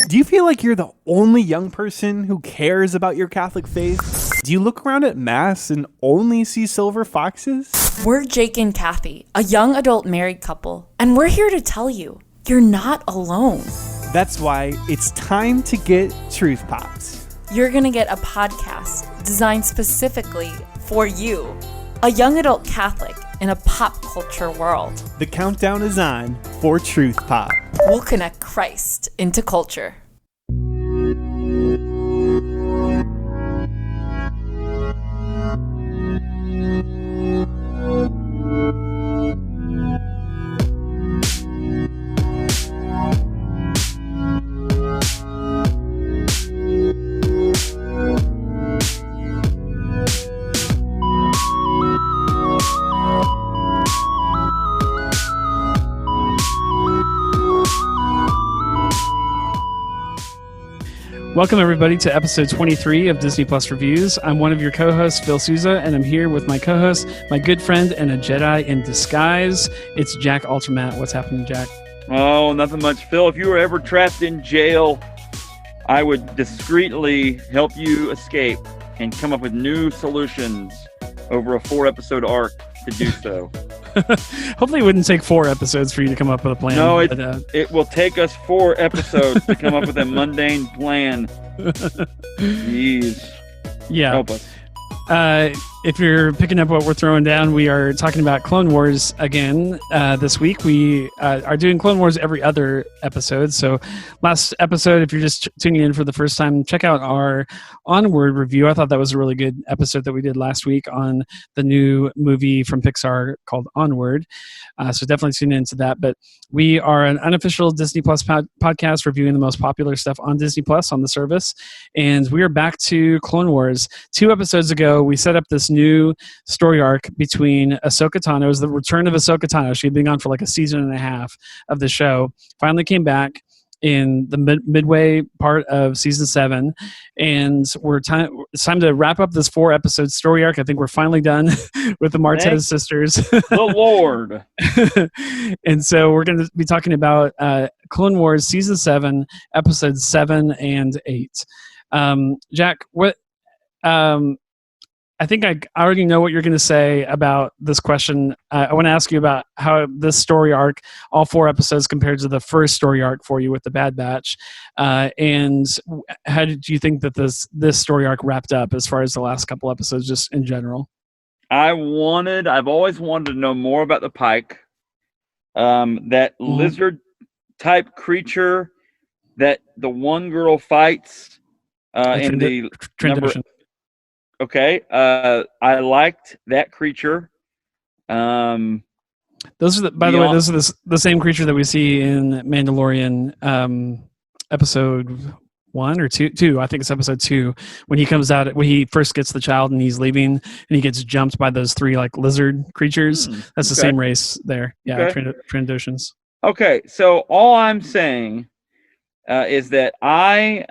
Do you feel like you're the only young person who cares about your Catholic faith? Do you look around at Mass and only see silver foxes? We're Jake and Kathy, a young adult married couple, and we're here to tell you, you're not alone. That's why it's time to get Truth Popped. You're gonna get a podcast designed specifically for you, a young adult Catholic in a pop culture world. The countdown is on for Truth Pop. We'll connect Christ into culture. Welcome, everybody, to episode 23 of Disney Plus Reviews. I'm one of your co-hosts, Phil Souza, and I'm here with my co-host, my good friend, and a Jedi in disguise. It's Jack Ultramat. What's happening, Jack? Oh, nothing much. Phil, if you were ever trapped in jail, I would discreetly help you escape and come up with new solutions over a 4-episode arc to do so. Hopefully it wouldn't take 4 episodes for you to come up with a plan. No, it will take us 4 episodes to come up with a mundane plan. Jeez. Yeah. Help us. If you're picking up what we're throwing down, we are talking about Clone Wars again this week. We are doing Clone Wars every other episode. So last episode, if you're just tuning in for the first time, check out our Onward review. I thought that was a really good episode that we did last week on the new movie from Pixar called Onward. So definitely tune into that. But we are an unofficial Disney Plus podcast reviewing the most popular stuff on Disney Plus on the service. And we are back to Clone Wars. 2 episodes ago, we set up this new story arc between Ahsoka Tano. It was the return of Ahsoka Tano. She had been gone for like a season and a half of the show. Finally came back in the midway part of season 7, and it's time to wrap up this 4-episode story arc. I think we're finally done with the Martez sisters. The Lord. And so we're going to be talking about Clone Wars season 7, episodes 7 and 8. Jack, what? I think I already know what you're going to say about this question. I want to ask you about how this story arc, all 4 episodes, compared to the first story arc for you with the Bad Batch, and how did you think that this story arc wrapped up as far as the last couple episodes, just in general? I've always wanted to know more about the Pyke, that lizard type creature that the one girl fights in the Transition. Okay, I liked that creature. Those are those are the same creature that we see in Mandalorian episode 1 or 2. I think it's episode 2 when he comes out, when he first gets the child and he's leaving and he gets jumped by those 3 like lizard creatures. That's the same race there. Yeah, okay. Transitions. Okay, so all I'm saying is that I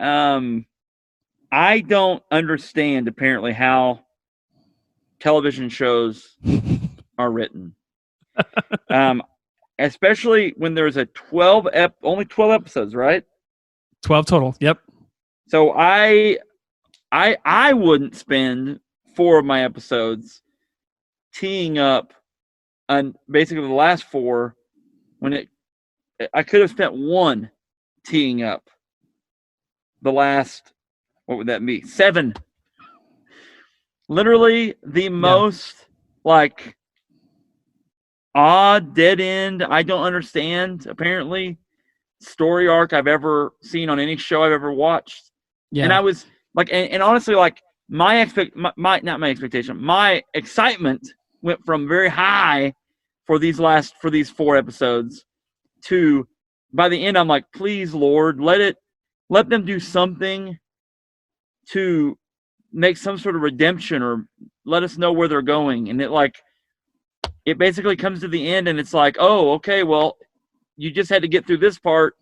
don't understand, apparently, how television shows are written. Especially when there's a only 12 episodes, right? 12 total, yep. So I wouldn't spend 4 of my episodes teeing up on basically the last 4 when I could have spent 1 teeing up the last. What would that be? 7. Literally the most like odd, dead end, I don't understand, apparently, story arc I've ever seen on any show I've ever watched. Yeah. And I was like, and honestly, like my excitement went from very high for these 4 episodes to, by the end, I'm like, please, Lord, let them do something to make some sort of redemption or let us know where they're going. And it basically comes to the end and it's like, oh, okay, well, you just had to get through this part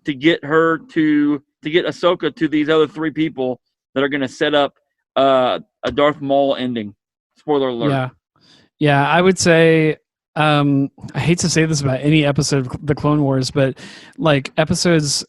to get Ahsoka to these other 3 people that are going to set up a Darth Maul ending. Spoiler alert. Yeah, I would say I hate to say this about any episode of the Clone Wars, but like episodes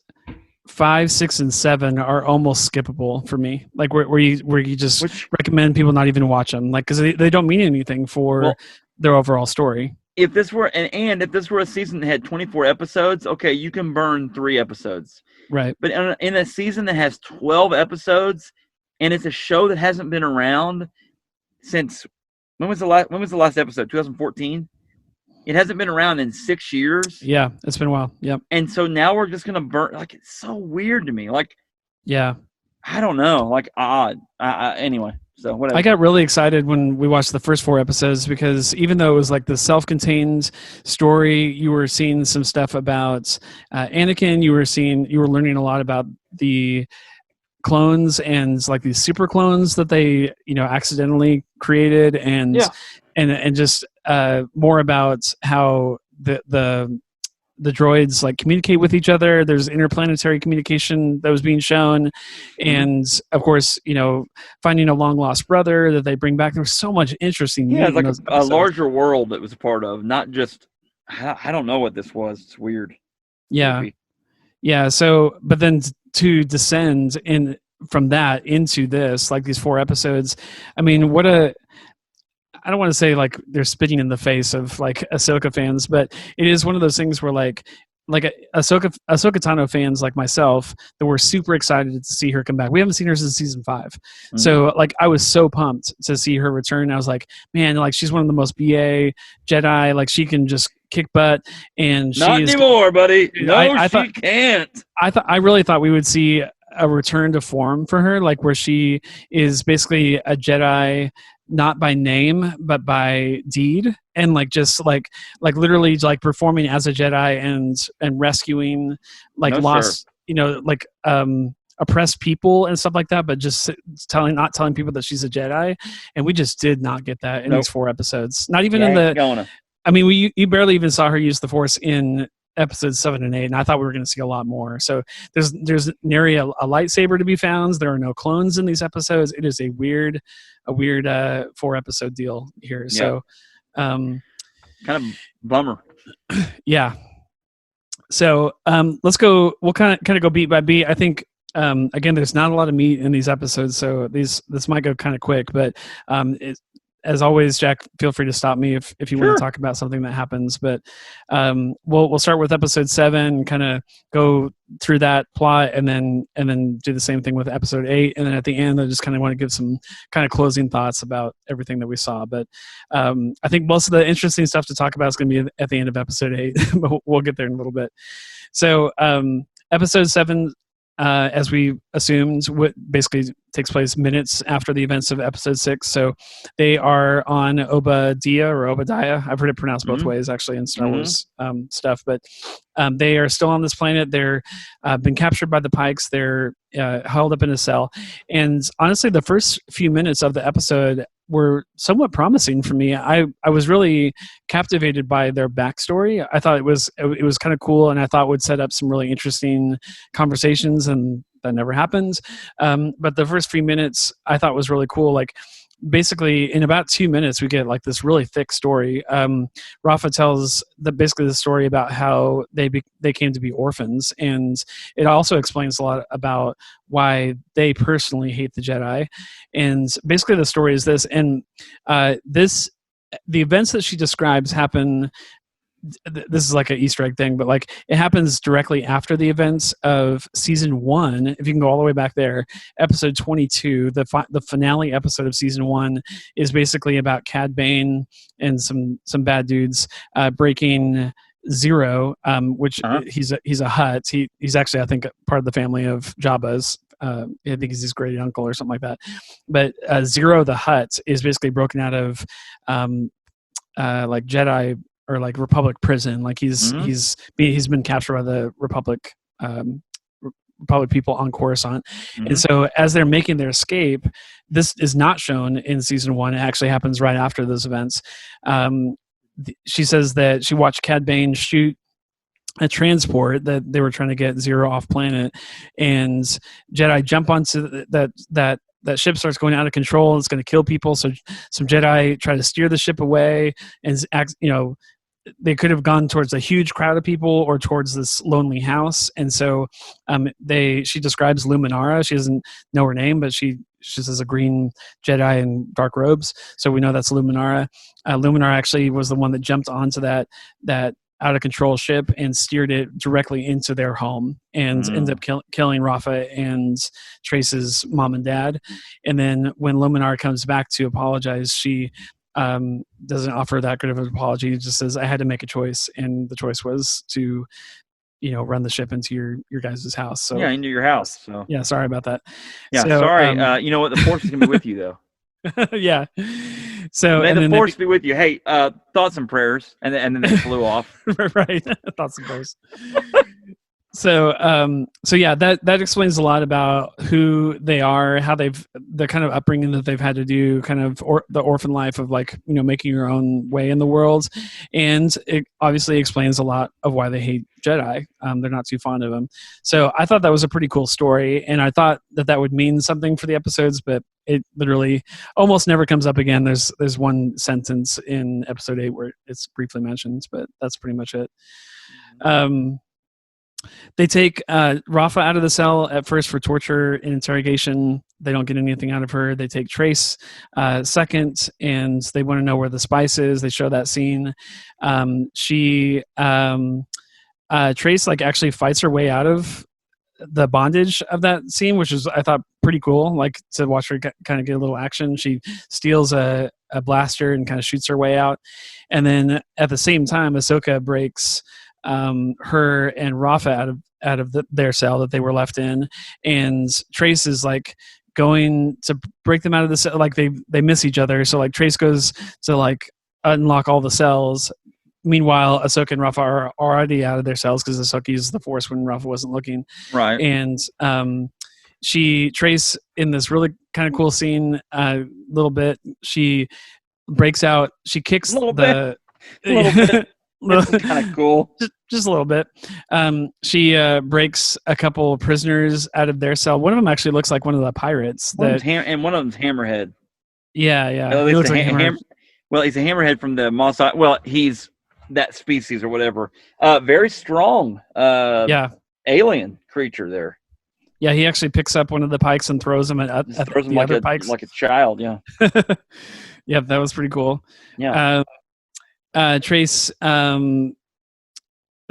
5, 6, and 7 are almost skippable for me. Like where you just recommend people not even watch them, like because they don't mean anything for their overall story. If this were if this were a season that had 24 episodes, okay, you can burn 3 episodes. Right. But in a season that has 12 episodes, and it's a show that hasn't been around since when was the last episode? 2014. It hasn't been around in 6 years. Yeah, it's been a while. Yep. And so now we're just gonna burn. Like, it's so weird to me. Like, yeah, I don't know. Like, odd. Anyway. So whatever. I got really excited when we watched the first 4 episodes because even though it was like the self-contained story, you were seeing some stuff about Anakin. You were learning a lot about the clones and like these super clones that they accidentally created, and just more about how the droids like communicate with each other. There's interplanetary communication that was being shown, and of course, finding a long lost brother that they bring back. There was so much interesting. Yeah, it's like a larger world that was a part of, not just. I don't know what this was. It's weird. Yeah, yeah. So, but then to descend from that into this, like these 4 episodes. I mean, I don't want to say like they're spitting in the face of like Ahsoka fans, but it is one of those things where like Ahsoka Tano fans like myself that were super excited to see her come back. We haven't seen her since season 5. Mm-hmm. So like I was so pumped to see her return. I was like, man, like she's one of the most BA Jedi. Like she can just kick butt, and not anymore, buddy. No, she can't. I really thought we would see a return to form for her, like where she is basically a Jedi, not by name but by deed, and like just like literally like performing as a Jedi and rescuing like lost like oppressed people and stuff like that, but just not telling people that she's a Jedi. And we just did not get that in these 4 episodes. Not even in the I mean, you barely even saw her use the Force in episodes 7 and 8, and I thought we were going to see a lot more. So there's nary a lightsaber to be found. There are no clones in these episodes. It is a weird 4 episode deal here. Yep. So kind of bummer. Yeah. So let's go. We'll kind of go beat by beat. I think again, there's not a lot of meat in these episodes, so this might go kind of quick. But as always, Jack, feel free to stop me if you want to talk about something that happens. But we'll start with episode 7, kind of go through that plot, and then do the same thing with episode 8. And then at the end, I just kind of want to give some kind of closing thoughts about everything that we saw. But I think most of the interesting stuff to talk about is going to be at the end of episode 8, but we'll get there in a little bit. So episode 7, as we assumed, what basically takes place minutes after the events of episode 6. So they are on Obadiah. I've heard it pronounced both ways, actually, in Star Wars stuff. But they are still on this planet. They're been captured by the Pykes. They're held up in a cell. And honestly, the first few minutes of the episode were somewhat promising for me. I was really captivated by their backstory. I thought it was kind of cool, and I thought would set up some really interesting conversations, and that never happened. But the first few minutes I thought was really cool. Like basically in about 2 minutes we get like this really thick story. Rafa tells basically the story about how they came to be orphans, and it also explains a lot about why they personally hate the Jedi. And basically the story is this, and the events that she describes happen. This is like an Easter egg thing, but like it happens directly after the events of season 1. If you can go all the way back there, episode 22, the finale episode of season 1 is basically about Cad Bane and some bad dudes breaking Zero, which he's a Hutt. He's actually, I think, part of the family of Jabba's. I think he's his great uncle or something like that. But Zero the Hutt is basically broken out of like Jedi or like Republic prison. Like he's been captured by the Republic people on Coruscant. And so as they're making their escape, this is not shown in season 1. It actually happens right after those events. She says that she watched Cad Bane shoot a transport that they were trying to get Zero off planet, and Jedi jump onto that ship, starts going out of control. It's going to kill people. So some Jedi try to steer the ship away and they could have gone towards a huge crowd of people or towards this lonely house. And so she describes Luminara. She doesn't know her name, but she says a green Jedi in dark robes. So we know that's Luminara. Luminara actually was the one that jumped onto that out of control ship and steered it directly into their home and ended up killing Rafa and Trace's mom and dad. And then when Luminara comes back to apologize, she doesn't offer that good of an apology. It just says, I had to make a choice, and the choice was to run the ship into your guys' house. So yeah, into your house. So yeah, sorry about that. Yeah, so, sorry. You know what? The Force is gonna be with you though. Yeah. So may the Force be with you. Hey, thoughts and prayers, and then they flew off. Right. Thoughts and prayers. So yeah, that explains a lot about who they are, how the kind of upbringing that they've had to do, kind of the orphan life of making your own way in the world, and it obviously explains a lot of why they hate Jedi. They're not too fond of them. So I thought that was a pretty cool story, and I thought that would mean something for the episodes, but it literally almost never comes up again. There's one sentence in episode 8 where it's briefly mentioned, but that's pretty much it. They take Rafa out of the cell at first for torture and interrogation. They don't get anything out of her. They take Trace second, and they want to know where the spice is. They show that scene. Trace actually fights her way out of the bondage of that scene, which is, I thought, pretty cool. To watch her kind of get a little action. She steals a blaster and kind of shoots her way out, and then at the same time, Ahsoka breaks her and Rafa out of their cell that they were left in, and Trace is going to break them out of the cell. They miss each other, so Trace goes to unlock all the cells. Meanwhile, Ahsoka and Rafa are already out of their cells because Ahsoka used the Force when Rafa wasn't looking. Right. And Trace, in this really kind of cool scene, little bit, she breaks out. She kicks a little bit. It's kind of cool. Just a little bit. She breaks a couple of prisoners out of their cell. One of them actually looks like one of the pirates. And one of them's Hammerhead. Yeah. He looks like well, he's a Hammerhead from the Mos Eisley. Well, he's that species or whatever. Very strong. Alien creature there. Yeah, he actually picks up one of the Pykes and throws them at the other Pykes like a child. Yeah. Yeah, that was pretty cool. Yeah. Trace, let's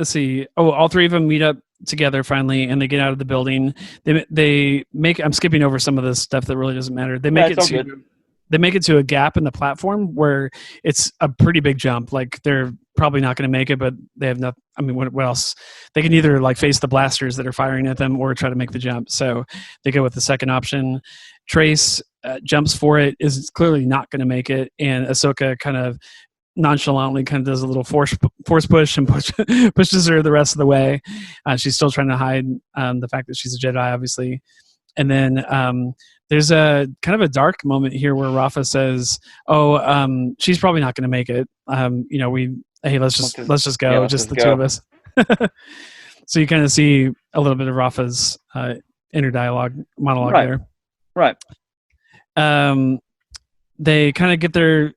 see. Oh, all three of them meet up together finally, and they get out of the building. They make. I'm skipping over some of this stuff that really doesn't matter. They make it to a gap in the platform where it's a pretty big jump. They're probably not going to make it, but they have nothing. I mean, what else? They can either face the blasters that are firing at them or try to make the jump. So they go with the second option. Trace jumps for it, is clearly not going to make it, and Ahsoka kind of nonchalantly does a little force push and pushes her the rest of the way. She's still trying to hide the fact that she's a Jedi, obviously. And then there's a kind of a dark moment here where Rafa says, she's probably not going to make it. Let's just go, just the two of us. So you kind of see a little bit of Rafa's inner monologue there. Right. They kind of get their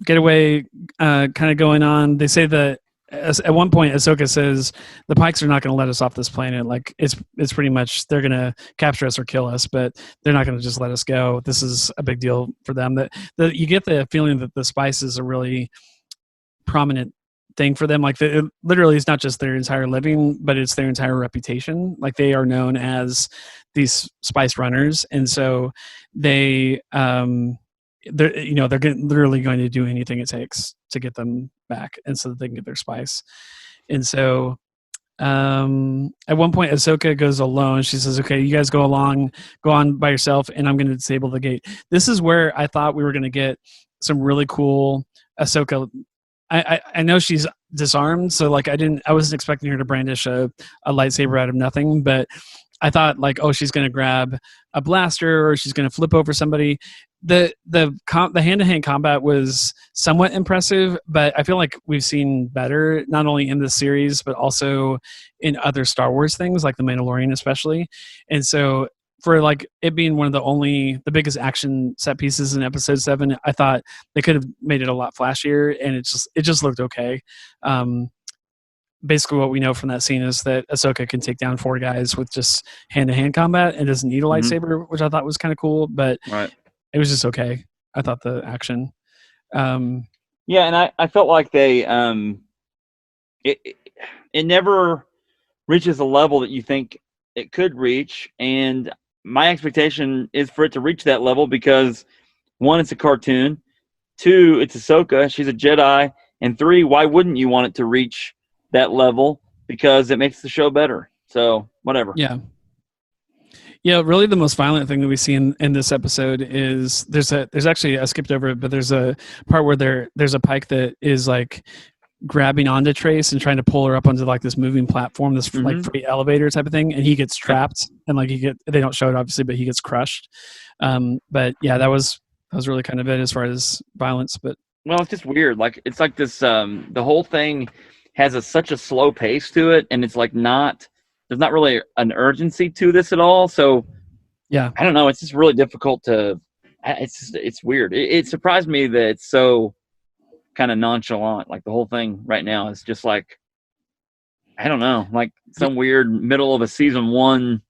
getaway kind of going on. They say that at one point Ahsoka says the Pykes are not going to let us off this planet. It's pretty much they're going to capture us or kill us, but they're not going to just let us go. This is a big deal for them. That you get the feeling that the spice is a really prominent thing for them. It literally is not just their entire living, but it's their entire reputation. They are known as these spice runners, and so they're literally going to do anything it takes to get them back, and so that they can get their spice. And so at one point Ahsoka goes alone. She says, okay, you guys go on by yourself, and I'm going to disable the gate. This is where I thought we were going to get some really cool Ahsoka. I know she's disarmed, so I wasn't expecting her to brandish a lightsaber out of nothing, but I thought she's going to grab a blaster or she's going to flip over somebody. The hand-to-hand combat was somewhat impressive, but I feel like we've seen better, not only in this series, but also in other Star Wars things like The Mandalorian especially. And so for like it being one of the biggest action set pieces in episode 7, I thought they could have made it a lot flashier, and it just looked okay. Basically what we know from that scene is that Ahsoka can take down 4 guys with just hand-to-hand combat and doesn't need a lightsaber, which I thought was kind of cool, but it was just okay. I thought the action. Yeah, and I felt like they it never reaches a level that you think it could reach, and my expectation is for it to reach that level because 1, it's a cartoon, 2, it's Ahsoka, she's a Jedi, and 3, why wouldn't you want it to reach that level? Because it makes the show better. So whatever. Yeah, really the most violent thing that we see in this episode is there's actually, I skipped over it, but there's a part where there's a Pyke that is like grabbing onto Trace and trying to pull her up onto like this moving platform, this like freight elevator type of thing, and he gets trapped, and like they don't show it obviously, but he gets crushed. But yeah, that was really kind of it as far as violence. But well, it's just weird. Like it's like this the whole thing has such a slow pace to it, and it's like there's not really an urgency to this at all. So yeah, I don't know. It's just really difficult to. It's weird. It surprised me that it's so kind of nonchalant. Like the whole thing right now is just like, I don't know, like some weird middle of a season 1,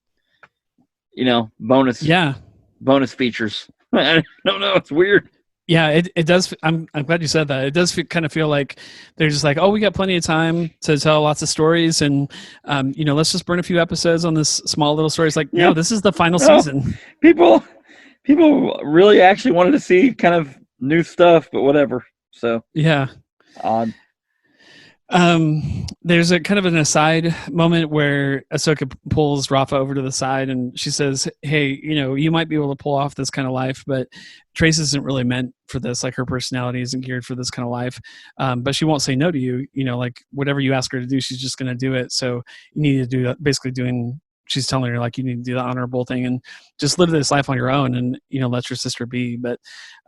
bonus features. I don't know. It's weird. Yeah, it does. I'm glad you said that. It does kind of feel like they're just like, oh, we got plenty of time to tell lots of stories, and let's just burn a few episodes on this small little story. It's like, no, this is the final season. People really actually wanted to see kind of new stuff, but whatever. So yeah, odd. There's a kind of an aside moment where Ahsoka pulls Rafa over to the side and she says, hey, you might be able to pull off this kind of life, but Trace isn't really meant for this. Like her personality isn't geared for this kind of life. But she won't say no to you, like whatever you ask her to do, she's just going to do it. So you need to do that, basically she's telling her like, you need to do the honorable thing and just live this life on your own and, let your sister be. But,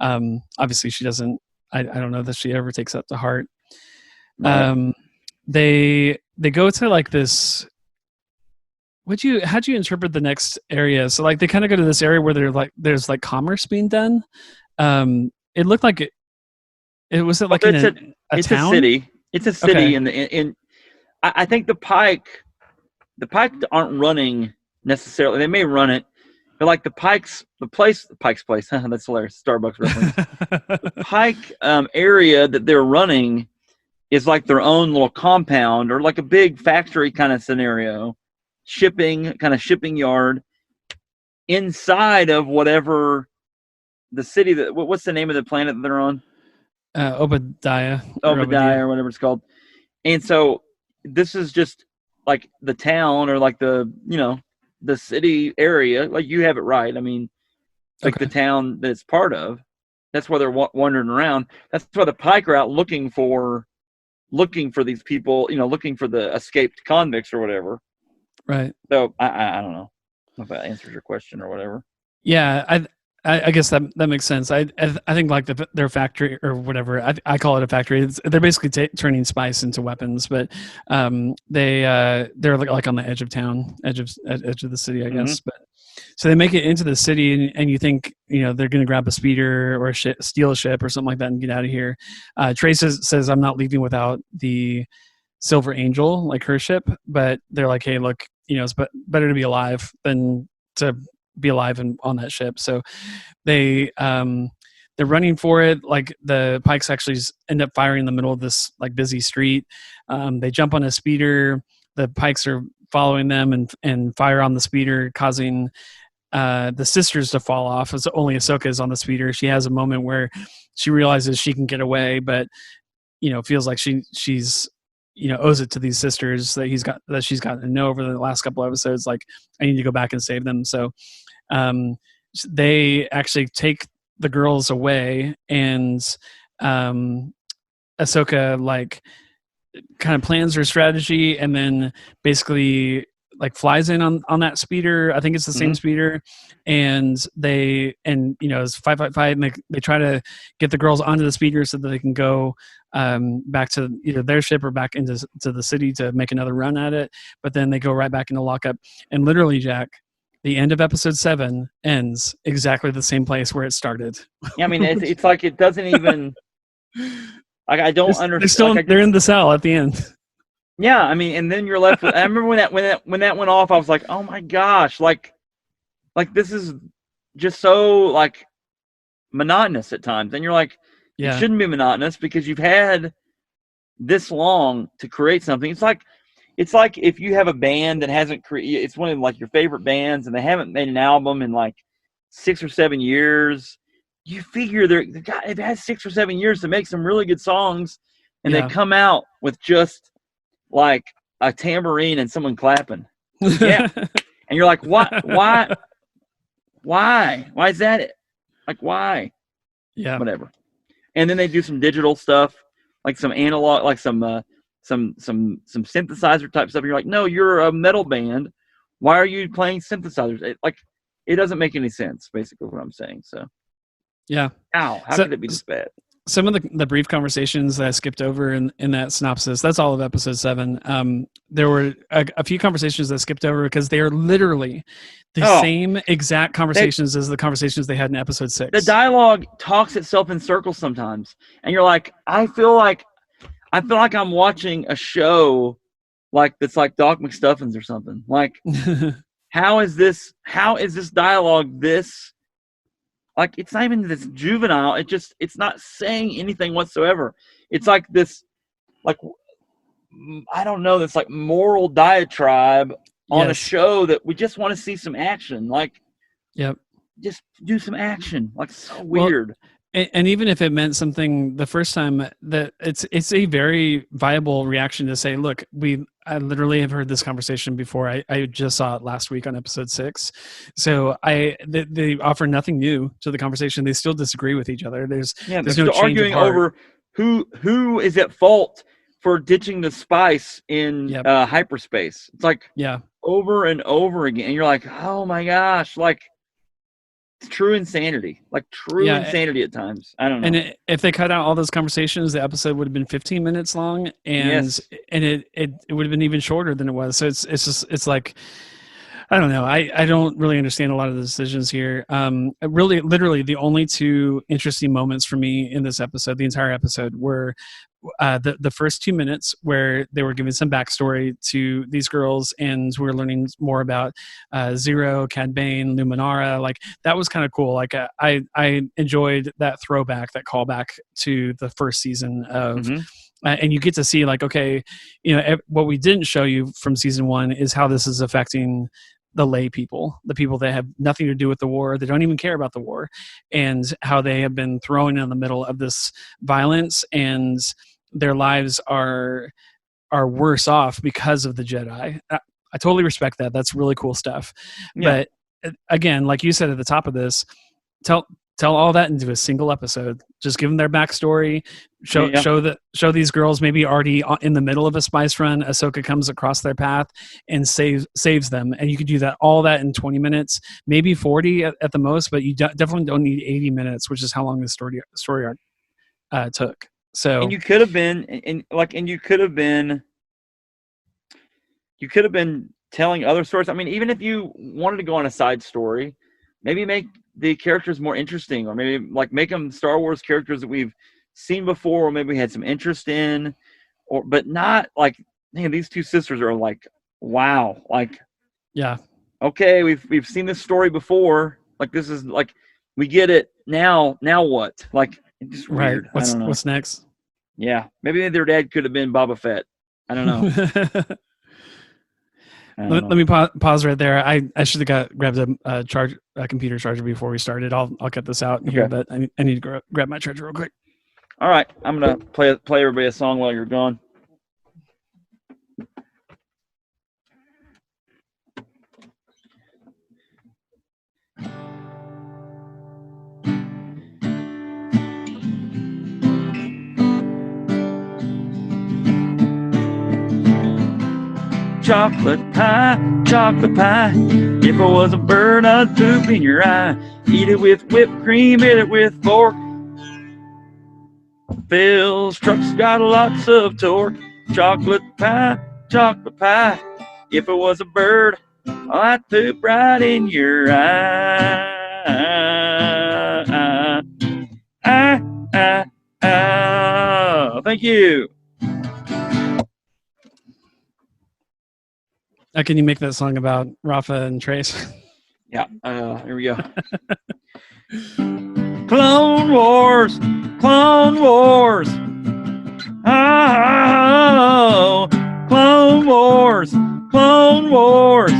obviously she doesn't, I don't know that she ever takes that to heart. Right. They go to like this. How'd you interpret the next area? So like they kind of go to this area where there's like commerce being done. It looked like it was like it's in a town? A city. It's a city okay. I think the Pykes aren't running necessarily. They may run it, but like the Pykes place. That's hilarious. Starbucks reference. The Pyke area that they're running is like their own little compound or like a big factory kind of scenario, shipping yard inside of whatever the city what's the name of the planet that they're on? Obadiah or whatever it's called. And so this is just like the town or like the city area. Like you have it right. I mean, like the town that it's part of. That's why they're wandering around. That's why the Pyke are out looking for these people, looking for the escaped convicts or whatever. Right. So I don't know if that answers your question or whatever. Yeah, I guess that makes sense. I think like their factory or whatever, I call it a factory. They're basically turning spice into weapons, but they're like on the edge of town, edge of the city, I guess. But so they make it into the city, and you think they're going to grab a speeder or steal a ship or something like that and get out of here. Trace says, "I'm not leaving without the Silver Angel, like her ship." But they're like, "Hey, look, it's better to be alive than to be alive on that ship." So they're running for it. Like the Pykes actually end up firing in the middle of this like busy street. They jump on a speeder. The Pykes are following them and fire on the speeder, causing the sisters to fall off. As only Ahsoka is on the speeder. She has a moment where she realizes she can get away, but feels like she's owes it to these sisters that she's gotten to know over the last couple of episodes. Like, I need to go back and save them. So they actually take the girls away, and Ahsoka like kind of plans her strategy and then basically like flies in on that speeder. I think it's the same speeder, and it's fight, and they try to get the girls onto the speeder so that they can go back to either their ship or back into the city to make another run at it. But then they go right back into lockup, and literally, Jack, the end of episode 7 ends exactly the same place where it started. Yeah, I mean, it's like it doesn't even. Like I don't understand. They're still they're in the cell at the end. Yeah, I mean, and then you're left with. I remember when that went off, I was like, oh my gosh, like this is just so like monotonous at times, and you're like, it shouldn't be monotonous because you've had this long to create something. It's like if you have a band that hasn't created, it's one of like your favorite bands, and they haven't made an album in like 6 or 7 years. You figure they've had 6 or 7 years to make some really good songs, and they come out with just like a tambourine and someone clapping. Yeah. And you're like, what? Why is that it? Like, why? Yeah. Whatever. And then they do some digital stuff, like some analog, like some synthesizer type stuff. And you're like, no, you're a metal band. Why are you playing synthesizers? It doesn't make any sense, basically what I'm saying. So yeah. How could it be this bad? Some of the brief conversations that I skipped over in that synopsis, that's all of episode 7. There were a few conversations that I skipped over because they are literally the same exact conversations as the conversations they had in episode 6. The dialogue talks itself in circles sometimes. And you're like, I feel like I'm watching a show like that's like Doc McStuffins or something. Like, how is this dialogue this? Like, it's not even this juvenile. It's not saying anything whatsoever. It's like this, like, I don't know, this like moral diatribe on a show that we just want to see some action. Like, just do some action. Like, so weird. And even if it meant something the first time, that it's a very viable reaction to say, look, I literally have heard this conversation before. I just saw it last week on episode 6. So they offer nothing new to the conversation. They still disagree with each other. There's no change arguing of heart. over who is at fault for ditching the spice in hyperspace. It's like over and over again. And you're like, oh my gosh, like, it's true insanity, insanity at times. I don't know. And if they cut out all those conversations, the episode would have been 15 minutes long, and it would have been even shorter than it was. So it's like, I don't know. I don't really understand a lot of the decisions here. Really, literally, the only 2 interesting moments for me in this episode, the entire episode, were the first 2 minutes where they were giving some backstory to these girls, and we were learning more about Zero, Cad Bane, Luminara. Like, that was kind of cool. Like, I enjoyed that throwback, that callback to the first season of. And you get to see, like, okay, what we didn't show you from season 1 is how this is affecting the lay people, the people that have nothing to do with the war, they don't even care about the war, and how they have been thrown in the middle of this violence, and their lives are worse off because of the Jedi. I totally respect that. That's really cool stuff. Yeah. But again, like you said at the top of this, tell all that into a single episode. Just give them their backstory. Show these girls maybe already in the middle of a spice run. Ahsoka comes across their path and saves them, and you could do all that in 20 minutes, maybe 40 at the most. But you definitely don't need 80 minutes, which is how long the story arc took. So, and you could have been telling other stories. I mean, even if you wanted to go on a side story, maybe make the characters more interesting, or maybe like make them Star Wars characters that we've seen before, or maybe we had some interest in, but not like, man, these 2 sisters are like, wow, like, okay, we've seen this story before. Like, this is like, we get it now. Now what? Like, it's just weird. Right. I don't know. What's next? Yeah, maybe their dad could have been Boba Fett. I don't know. Let me pause right there. I should have grabbed a computer charger before we started. I'll cut this out here, but I need to grab my charger real quick. All right, I'm gonna play everybody a song while you're gone. Chocolate pie. If I was a bird, I'd poop in your eye. Eat it with whipped cream, eat it with fork. Phil's truck's got lots of torque. Chocolate pie. If I was a bird, I took right in your eye. Thank you. Can you make that song about Rafa and Trace? Yeah, here we go. Clone Wars, Clone Wars. Oh, Clone Wars, Clone Wars.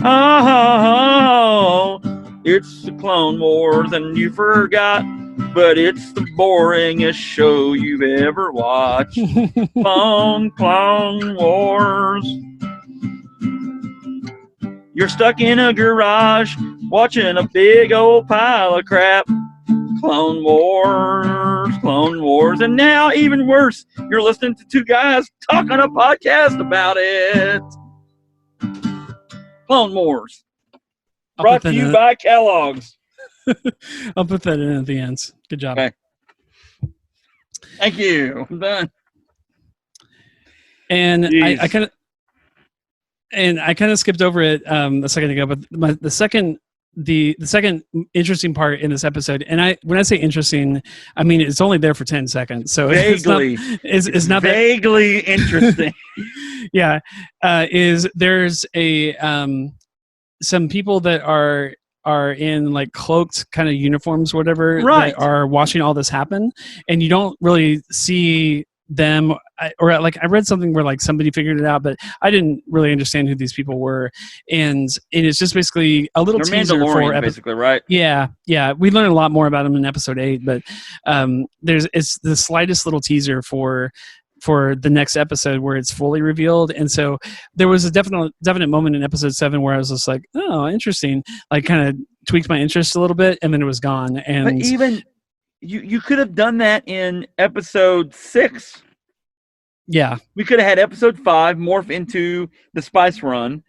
Oh, it's the Clone Wars and you forgot, but it's the boringest show you've ever watched. Clone Wars. You're stuck in a garage watching a big old pile of crap. Clone Wars. And now, even worse, you're listening to two guys talk on a podcast about it. Clone Wars. Brought to you by Kellogg's. I'll put that in at the end. Good job. Okay. Thank you. I'm done. And I kind of skipped over it a second ago, but the second interesting part in this episode, and when I say interesting, I mean it's only there for 10 seconds, so vaguely, it's not vaguely interesting. Yeah, is there's some people that are in like cloaked kind of uniforms, or whatever, right, that are watching all this happen, and you don't really see them, or like I read something where like somebody figured it out, but I didn't really understand who these people were, and it's just basically a little They're teaser for basically, right? Yeah, we learned a lot more about them in episode 8, but it's the slightest little teaser for the next episode where it's fully revealed. And so there was a definite moment in episode 7 where I was just like, oh, interesting, like kind of tweaked my interest a little bit, and then it was gone. And but even you could have done that in episode 6. Yeah, we could have had episode 5 morph into the Spice Run,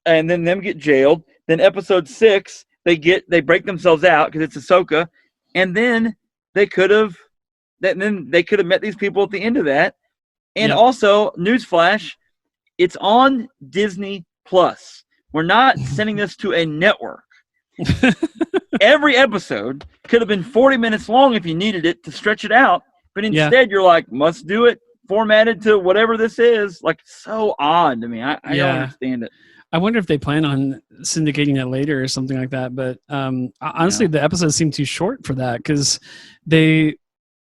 and then them get jailed. Then episode 6 they break themselves out because it's Ahsoka, and then they could have met these people at the end of that. And also, newsflash, it's on Disney Plus. We're not sending this to a network. Every episode could have been 40 minutes long if you needed it to stretch it out, but instead you're like, must do it, formatted to whatever this is. Like, so odd to me. I don't understand it. I wonder if they plan on syndicating it later or something like that. But honestly, the episodes seem too short for that, because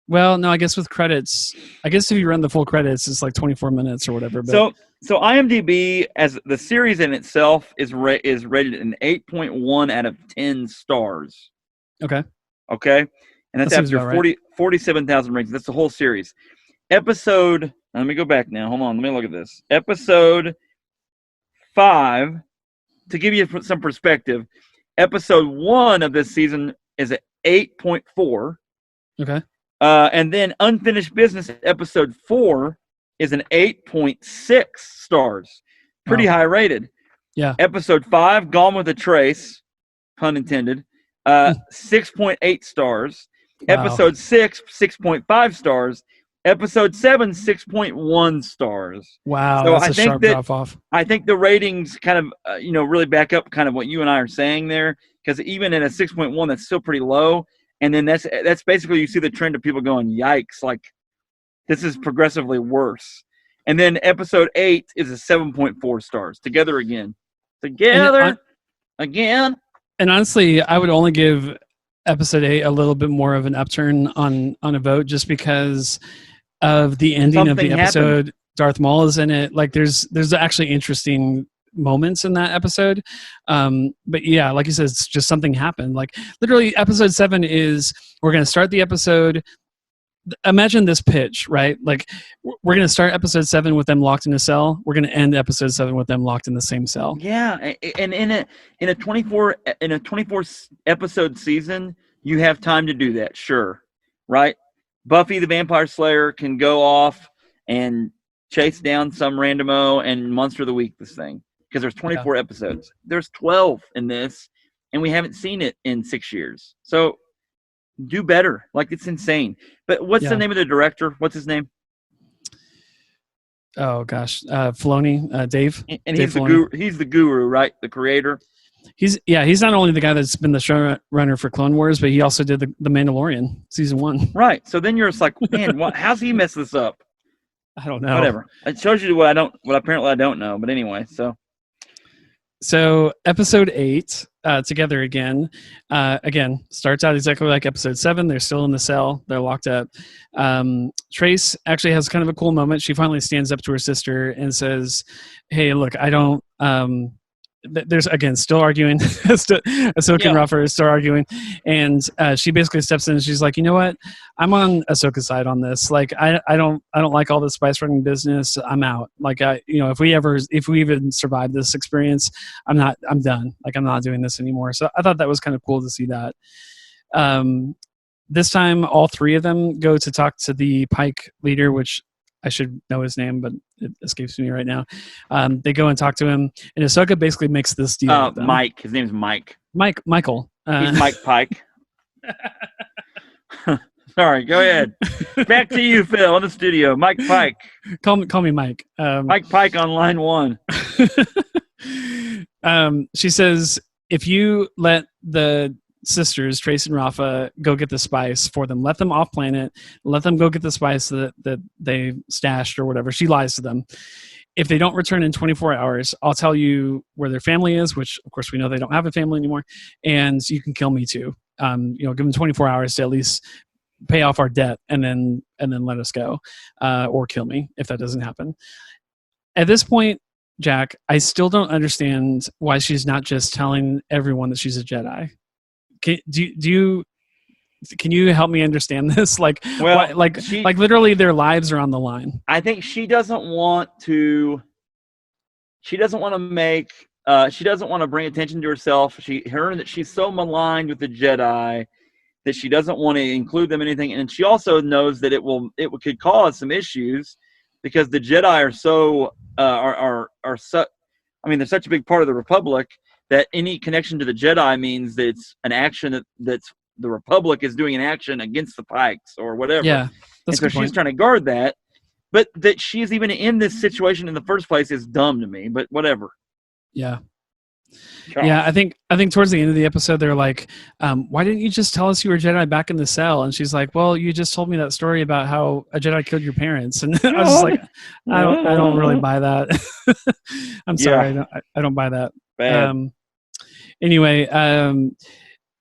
well, no, I guess with credits, I guess if you run the full credits, it's like 24 minutes or whatever. But so IMDb, as the series in itself, is rated an 8.1 out of 10 stars. Okay, and that's after 47,000 ratings. That's the whole series. Let me go back now. Hold on, let me look at this. Episode 5, to give you some perspective, episode 1 of this season is at 8.4. Okay. And then Unfinished Business, episode 4, is an 8.6 stars. Pretty high rated. Yeah. Episode 5, Gone with a Trace, pun intended, 6.8 stars. Wow. Episode 6, 6.5 stars. Episode 7, 6.1 stars. Wow, so that's a sharp drop off. I think the ratings kind of, really back up kind of what you and I are saying there, because even in a 6.1, that's still pretty low. And then that's basically, you see the trend of people going, yikes, like this is progressively worse. And then episode 8 is a 7.4 stars. Together again. Again. And honestly, I would only give episode 8 a little bit more of an upturn on a vote, just because of the ending of the episode. Happened. Darth Maul is in it. Like there's actually interesting moments in that episode, but yeah, like you said, it's just something happened. Like literally episode 7 is, we're going to start the episode, imagine this pitch, right? Like we're going to start episode 7 with them locked in a cell, we're going to end episode 7 with them locked in the same cell. Yeah. And in a 24 episode season, you have time to do that, sure, right? Buffy the Vampire Slayer can go off and chase down some randomo and Monster of the Week this thing, because there's 24 episodes. There's 12 in this, and we haven't seen it in 6 years. So do better. Like, it's insane. But what's the name of the director? What's his name? Oh gosh, Filoni, Dave. And Dave he's the Filoni. guru. He's the guru, right? The creator. He's not only the guy that's been the showrunner for Clone Wars, but he also did the Mandalorian season 1. Right. So then you're just like, man, how's he messed this up? I don't know. Whatever. It shows you what apparently I don't know. But anyway, So episode 8, Together Again, starts out exactly like episode 7. They're still in the cell. They're locked up. Trace actually has kind of a cool moment. She finally stands up to her sister and says, hey, look, I don't... there's, again, still arguing. Ahsoka and Rafa are still arguing. And she basically steps in and she's like, you know what? I'm on Ahsoka's side on this. Like, I don't like all this spice running business. I'm out. Like, if we even survive this experience, I'm done. Like, I'm not doing this anymore. So I thought that was kind of cool to see that. This time, all 3 of them go to talk to the Pike leader, which I should know his name, but it escapes me right now. They go and talk to him, and Ahsoka basically makes this deal with them. Mike. His name's Mike. Michael. He's Mike Pike. Sorry, go ahead. Back to you, Phil, in the studio. Mike Pike. Call me Mike. Mike Pike on line 1. She says, if you let the sisters, Trace and Rafa, go get the spice for them, let them off planet, let them go get the spice that they stashed or whatever. She lies to them. If they don't return in 24 hours, I'll tell you where their family is, which of course we know they don't have a family anymore, and you can kill me too. Give them 24 hours to at least pay off our debt and then let us go, or kill me if that doesn't happen. At this point, Jack, I still don't understand why she's not just telling everyone that she's a Jedi. Can you help me understand this? Like, literally their lives are on the line. I think she doesn't want to make, she doesn't want to bring attention to herself. That she's so maligned with the Jedi that she doesn't want to include them in anything. And she also knows that it could cause some issues because the Jedi are so, they're such a big part of the Republic that any connection to the Jedi means that it's an action that's the Republic is doing an action against the Pykes or whatever. Yeah, that's and so she's trying to guard that. But that she's even in this situation in the first place is dumb to me. But whatever. Yeah. Charles. Yeah, I think towards the end of the episode, they're like, why didn't you just tell us you were Jedi back in the cell? And she's like, well, you just told me that story about how a Jedi killed your parents. And I was just like, I don't really buy that. I'm sorry. Yeah. I don't buy that. Bad. Anyway,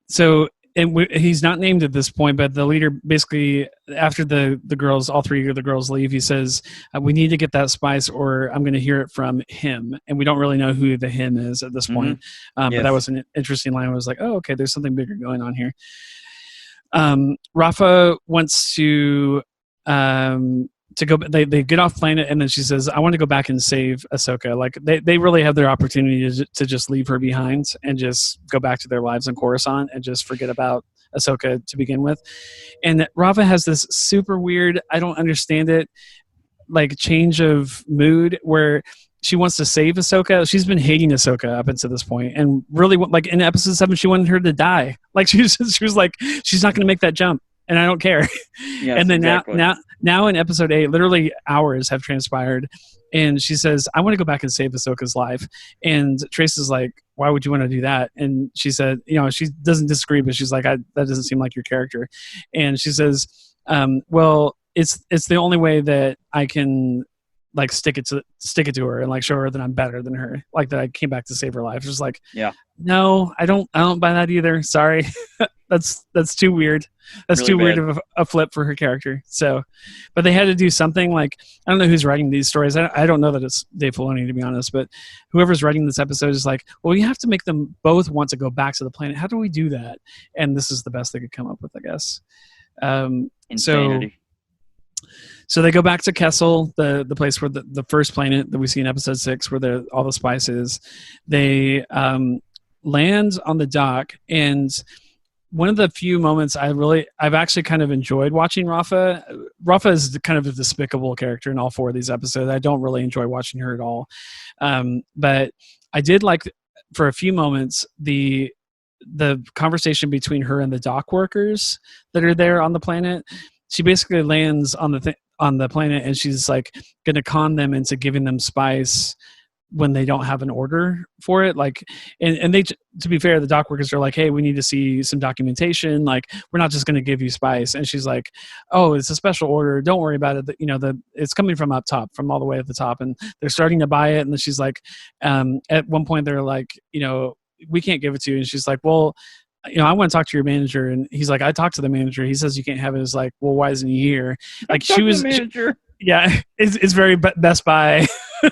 so he's not named at this point, but the leader basically, after the girls, all 3 of the girls leave, he says, we need to get that spice or I'm going to hear it from him. And we don't really know who the him is at this point. But that was an interesting line. I was like, oh, okay, there's something bigger going on here. Rafa wants to go. They get off planet, and then she says, I want to go back and save Ahsoka. Like they really have their opportunity to just leave her behind and just go back to their lives in Coruscant and just forget about Ahsoka to begin with. And Rafa has this super weird, I don't understand it, like change of mood where she wants to save Ahsoka. She's been hating Ahsoka up until this point, and really, like in episode 7, she wanted her to die. Like she was like, she's not going to make that jump, and I don't care. Yes, and then exactly. now in episode 8, literally hours have transpired, and she says, I want to go back and save Ahsoka's life. And Trace is like, why would you want to do that? And she said, she doesn't disagree, but she's like, that doesn't seem like your character. And she says, well, it's the only way that I can like stick it to her and like show her that I'm better than her, like that I came back to save her life. Just like, yeah, no, I don't buy that either. Sorry. that's too weird. That's really too weird of a flip for her character. So, but they had to do something. Like, I don't know who's writing these stories. I don't know that it's Dave Filoni, to be honest, but whoever's writing this episode is like, well, you have to make them both want to go back to the planet. How do we do that? And this is the best they could come up with, I guess. Insanity. So they go back to Kessel, the place where the first planet that we see in episode 6, where all the spice is. They land on the dock, and one of the few moments I've actually kind of enjoyed watching Rafa. Rafa is kind of a despicable character in all 4 of these episodes. I don't really enjoy watching her at all. But I did like, for a few moments, the conversation between her and the dock workers that are there on the planet. She basically lands on the on the planet, and she's like going to con them into giving them spice when they don't have an order for it. Like, and they, to be fair, the dock workers are like, hey, we need to see some documentation. Like, we're not just going to give you spice. And she's like, oh, it's a special order. Don't worry about it. It's coming from up top, from all the way at the top. And they're starting to buy it. And then she's like, at one point they're like, we can't give it to you. And she's like, well, I want to talk to your manager. And he's like, I talked to the manager. He says you can't have it. It's like, well, why isn't he here? Like, she was, manager. yeah, it's very Best Buy.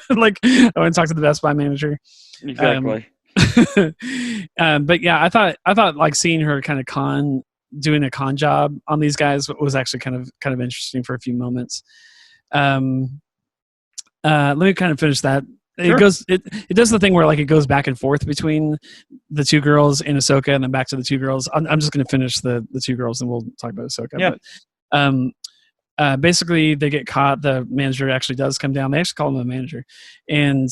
Like, I want to talk to the Best Buy manager. Exactly. But yeah, I thought like seeing her kind of doing a con job on these guys was actually kind of interesting for a few moments. Let me kind of finish that. Sure. It does the thing where like it goes back and forth between the two girls and Ahsoka, and then back to the two girls. I'm just going to finish the two girls, and we'll talk about Ahsoka. Yeah. But, basically, they get caught. The manager actually does come down. They actually call him the manager, and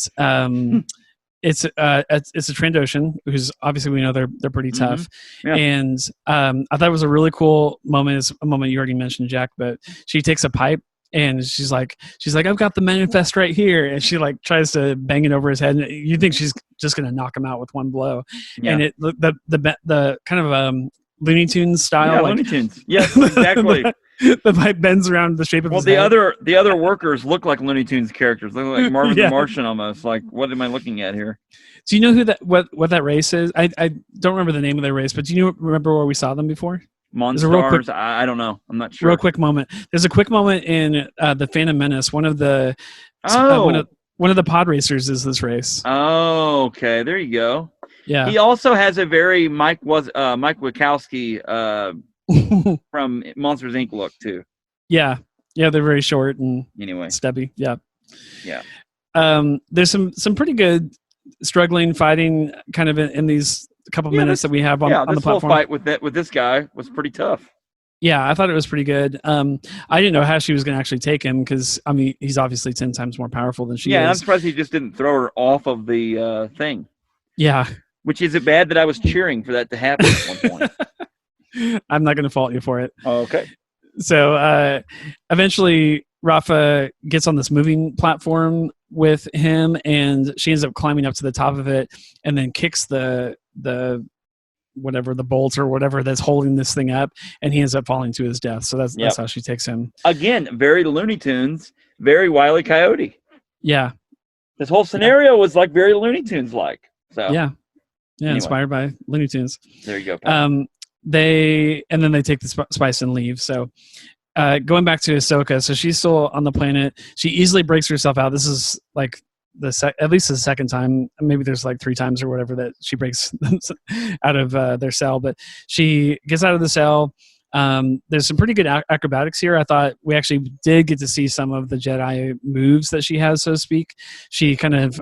it's a Trandoshan, who's obviously we know they're pretty tough. Yeah. And I thought it was a really cool moment. It's a moment you already mentioned, Jack, but she takes a pipe. And she's like, I've got the manifest right here, and she like tries to bang it over his head, and you think she's just gonna knock him out with one blow. Yeah. And the kind of Looney Tunes style, yeah, like, Looney Tunes. Yes, exactly. the pipe bends around the shape of his head. The other workers look like Looney Tunes characters. They look like Marvin the Martian almost. Like, what am I looking at here? Do you know what that race is? I don't remember the name of their race, but do you remember where we saw them before? Monstars. I don't know. I'm not sure. Real quick moment. There's a quick moment in the Phantom Menace. One of the one of the pod racers is this race. Oh, okay. There you go. Yeah. He also has a very Mike Wazowski from Monsters Inc. look too. Yeah. Yeah, they're very short and stubby. Yeah. Yeah. There's some pretty good struggling fighting kind of in these couple minutes that we have on the platform. This whole fight with this guy was pretty tough. Yeah, I thought it was pretty good. I didn't know how she was going to actually take him because, I mean, he's obviously 10 times more powerful than she is. Yeah, I'm surprised he just didn't throw her off of the thing. Yeah. Which is it bad that I was cheering for that to happen at one point? I'm not going to fault you for it. Oh, okay. So eventually Rafa gets on this moving platform with him, and she ends up climbing up to the top of it and then kicks the whatever, the bolt or whatever that's holding this thing up, and he ends up falling to his death. So that's how she takes him. Again, very Looney Tunes, very Wile E. Coyote. Yeah. This whole scenario was like very Looney Tunes like. So yeah. Yeah, anyway. Inspired by Looney Tunes. There you go. Then they take the spice and leave. So going back to Ahsoka, so she's still on the planet. She easily breaks herself out. This is like at least the second time. Maybe there's like 3 times or whatever that she breaks out of their cell. But she gets out of the cell. There's some pretty good acrobatics here. I thought we actually did get to see some of the Jedi moves that she has, so to speak. She kind of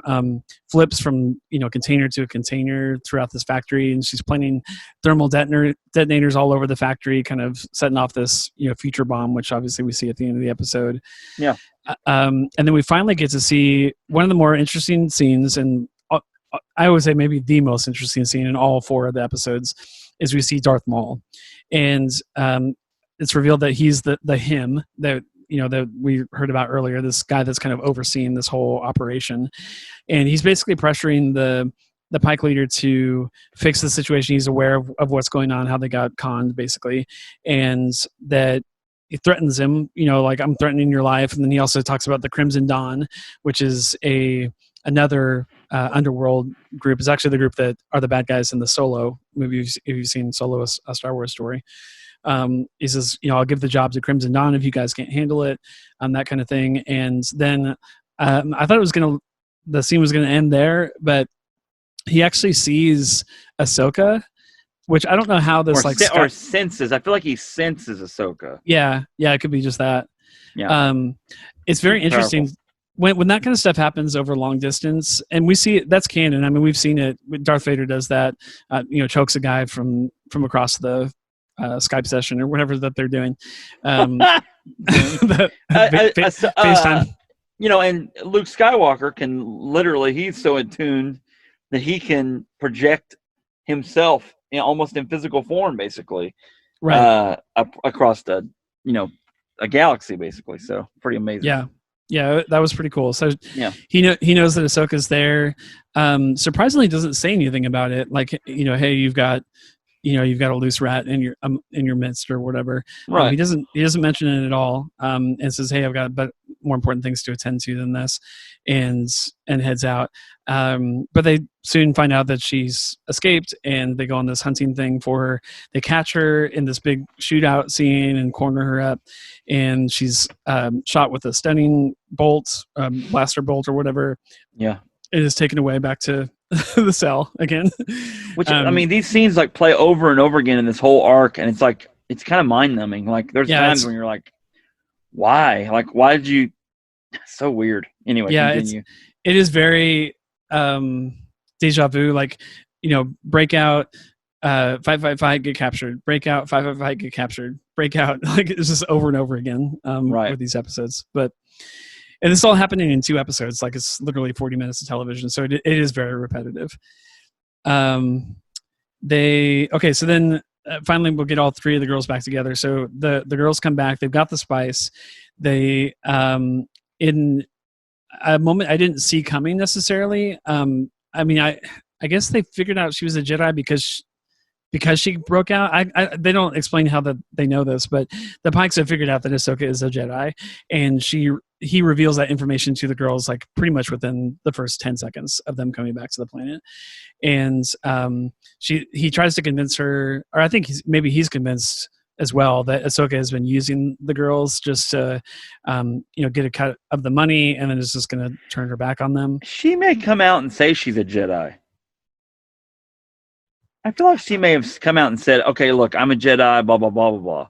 flips from container to a container throughout this factory, and she's planting thermal detonators all over the factory, kind of setting off this future bomb, which obviously we see at the end of the episode. Yeah. And then we finally get to see one of the more interesting scenes, and I always say maybe the most interesting scene in all 4 of the episodes, is we see Darth Maul. And it's revealed that he's the him that that we heard about earlier, this guy that's kind of overseeing this whole operation, and he's basically pressuring the Pike leader to fix the situation. He's aware of what's going on, how they got conned basically, and that he threatens him, like, I'm threatening your life. And then he also talks about the Crimson Dawn, which is another underworld group. Is actually the group that are the bad guys in the Solo movie. If you've seen Solo, a Star Wars story, he says, I'll give the job to Crimson Dawn if you guys can't handle it, that kind of thing. And then I thought the scene was gonna end there, but he actually sees Ahsoka, which I don't know how this or senses. I feel like he senses Ahsoka. Yeah, it could be just that. Yeah, it's very interesting. Powerful. When that kind of stuff happens over long distance, and we see it, that's canon. I mean, we've seen it. Darth Vader does that. Chokes a guy from across the Skype session or whatever that they're doing. FaceTime. And Luke Skywalker can literally. He's so attuned that he can project himself almost in physical form, basically, right, across the a galaxy basically. So pretty amazing. Yeah, that was pretty cool. So Yeah. he knows that Ahsoka's there. Surprisingly, doesn't say anything about it. Like, hey, you've got a loose rat in your midst or whatever. Right. He doesn't mention it at all. And says, hey, I've got more important things to attend to than this, and heads out. But they soon find out that she's escaped, and they go on this hunting thing for her. They catch her in this big shootout scene and corner her up, and she's shot with a stunning bolt, blaster bolt or whatever. Yeah. It is taken away back to the cell again. Which I mean, these scenes like play over and over again in this whole arc, and it's like it's kind of mind numbing. Like there's times when you're like, why? Like why did you? So weird. Anyway, continue. It is very deja vu. Like break out, fight, get captured. Break out, fight, get captured. Break out. Like it's just over and over again with these episodes, but. And this all happening in 2 episodes. Like it's literally 40 minutes of television. So it is very repetitive. So then finally we'll get all 3 of the girls back together. So the girls come back. They've got the spice. They, in a moment I didn't see coming necessarily. I mean, I guess they figured out she was a Jedi because she broke out. They don't explain how they know this, but the Pykes have figured out that Ahsoka is a Jedi, and he reveals that information to the girls like pretty much within the first 10 seconds of them coming back to the planet. And he tries to convince her, or I think he's convinced as well that Ahsoka has been using the girls just to get a cut of the money, and then is just going to turn her back on them. She may come out and say she's a Jedi. I feel like she may have come out and said, "Okay, look, I'm a Jedi." Blah blah blah blah blah.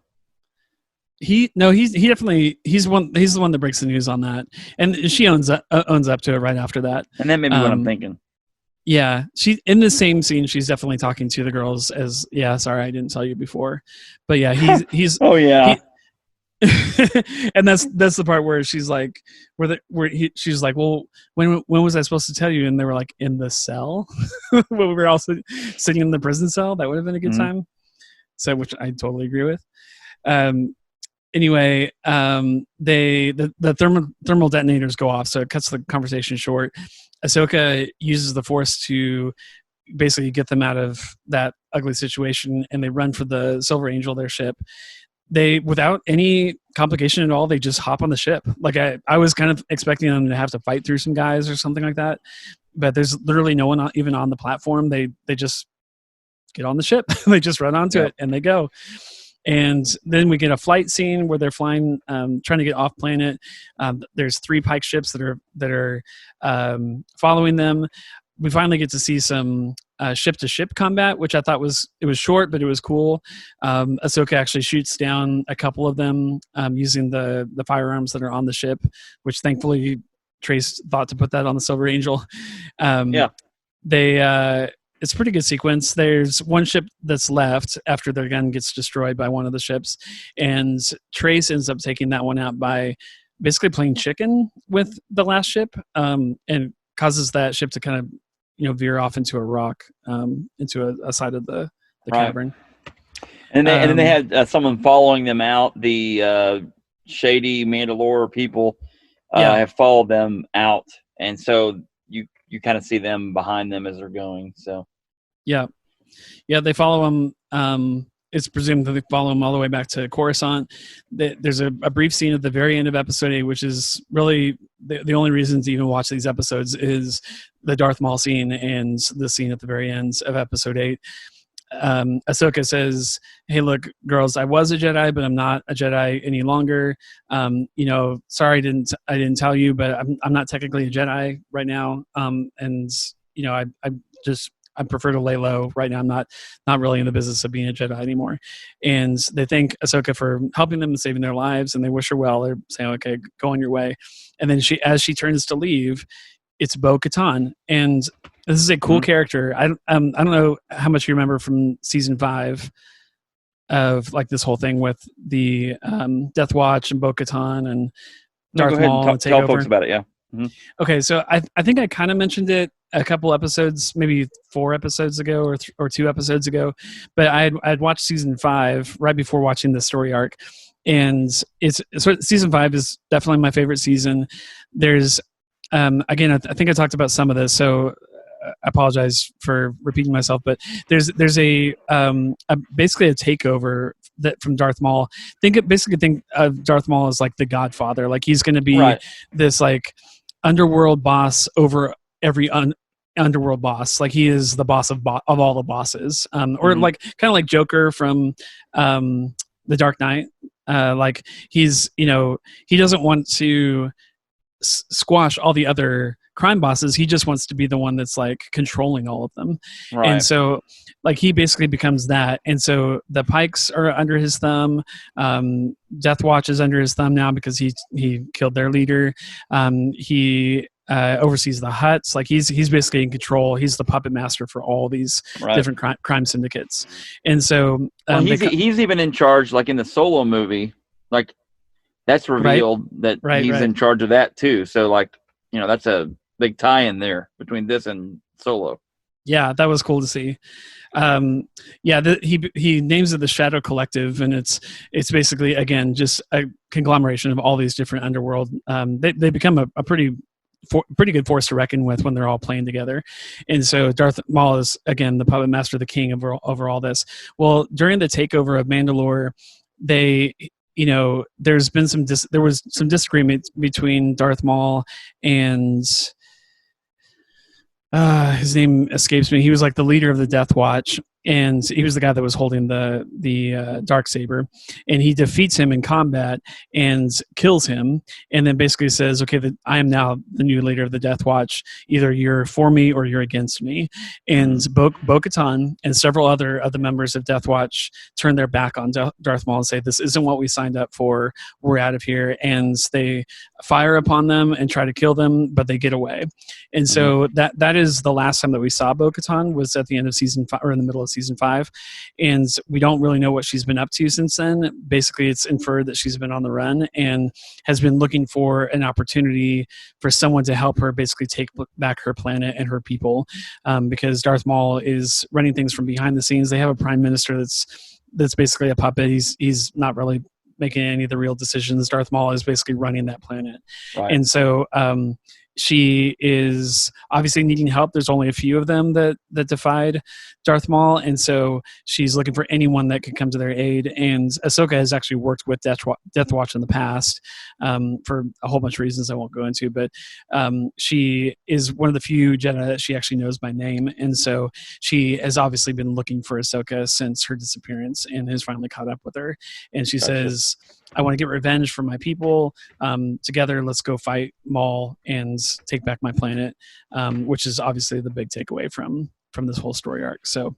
He's the one that breaks the news on that, and she owns up to it right after that. And that may be what I'm thinking. Yeah, she in the same scene. She's definitely talking to the girls as, "Yeah, sorry, I didn't tell you before," but yeah, he's oh yeah. And that's the part where she's like, she's like, well, when was I supposed to tell you? And they were like, in the cell. When we were all sitting in the prison cell. That would have been a good time. So, which I totally agree with. Anyway, the thermal detonators go off, so it cuts the conversation short. Ahsoka uses the Force to basically get them out of that ugly situation, and they run for the Silver Angel, their ship. They, without any complication at all, they just hop on the ship. Like I was kind of expecting them to have to fight through some guys or something like that, but there's literally no one even on the platform. They just get on the ship. They just run onto it and they go. And then we get a flight scene where they're flying, trying to get off planet. There's 3 Pike ships that are following them. We finally get to see some ship-to-ship combat, which I thought was short, but it was cool. Ahsoka actually shoots down a couple of them using the firearms that are on the ship, which thankfully Trace thought to put that on the Silver Angel. It's a pretty good sequence. There's one ship that's left after their gun gets destroyed by one of the ships, and Trace ends up taking that one out by basically playing chicken with the last ship, and causes that ship to kind of veer off into a rock, into a side of the cavern. And then they had someone following them out. The shady Mandalore people have followed them out, and so you kind of see them behind them as they're going. So they follow them. It's presumed that they follow them all the way back to Coruscant. There's a brief scene at the very end of episode 8, which is really the only reason to even watch these episodes is the Darth Maul scene and the scene at the very end of episode 8. Ahsoka says, "Hey, look, girls, I was a Jedi, but I'm not a Jedi any longer. Sorry, I didn't tell you, but I'm not technically a Jedi right now. I prefer to lay low right now. I'm not really in the business of being a Jedi anymore." And they thank Ahsoka for helping them and saving their lives, and they wish her well. They're saying, "Okay, go on your way." And then as she turns to leave, it's Bo-Katan, and this is a cool character. I don't know how much you remember from season 5 of like this whole thing with the Death Watch and Bo-Katan and Darth Maul and tell folks about it. Yeah. Mm-hmm. Okay, so I think I kind of mentioned it a couple episodes, maybe 4 episodes ago or 2 episodes ago, but I had watched season 5 right before watching the story arc, and season 5 is definitely my favorite season. There's again, I think I talked about some of this, so I apologize for repeating myself, but there's a basically a takeover that from Darth Maul. Think of Darth Maul as like the Godfather. Like he's going to be this like underworld boss over every underworld boss. Like he is the boss of all the bosses, or like kind of like Joker from The Dark Knight. Like he's, you know, he doesn't want to squash all the other crime bosses. He just wants to be the one that's like controlling all of them. Right. And so like he basically becomes that. And so the Pykes are under his thumb. Death Watch is under his thumb now because he killed their leader. He oversees the Hutts. Like he's basically in control. He's the puppet master for all these different crime syndicates. And so he's even in charge, like in the Solo movie, like that's revealed that he's in charge of that too. So like, you know, that's a big tie-in there between this and Solo. Yeah, that was cool to see. He names it the Shadow Collective, and it's basically, again, just a conglomeration of all these different underworld. They become a pretty good force to reckon with when they're all playing together. And so Darth Maul is, again, the puppet master, the king over all this. Well, during the takeover of Mandalore, there's been there was some disagreement between Darth Maul and his name escapes me. He was like the leader of the Death Watch, and he was the guy that was holding the dark saber, and he defeats him in combat and kills him, and then basically says, okay, I am now the new leader of the Death Watch. Either you're for me or you're against me. And Bo-Katan and several other of the members of Death Watch turn their back on Darth Maul and say, this isn't what we signed up for. We're out of here. And they fire upon them and try to kill them, but they get away. And so that is the last time that we saw Bo-Katan, was at the end of season 5, or in the middle of season 5, and we don't really know what she's been up to since then. Basically, it's inferred that she's been on the run and has been looking for an opportunity for someone to help her basically take back her planet and her people, because Darth Maul is running things from behind the scenes. They have a prime minister that's basically a puppet. He's not really making any of the real decisions. Darth Maul is basically running that planet. Right. And so she is obviously needing help. There's only a few of them that defied Darth Maul, and so she's looking for anyone that could come to their aid. And Ahsoka has actually worked with Death Watch in the past for a whole bunch of reasons I won't go into, but she is one of the few Jedi that she actually knows by name, and so she has obviously been looking for Ahsoka since her disappearance and has finally caught up with her. And she says, I want to get revenge for my people. Together, let's go fight Maul and take back my planet, which is obviously the big takeaway from this whole story arc. So,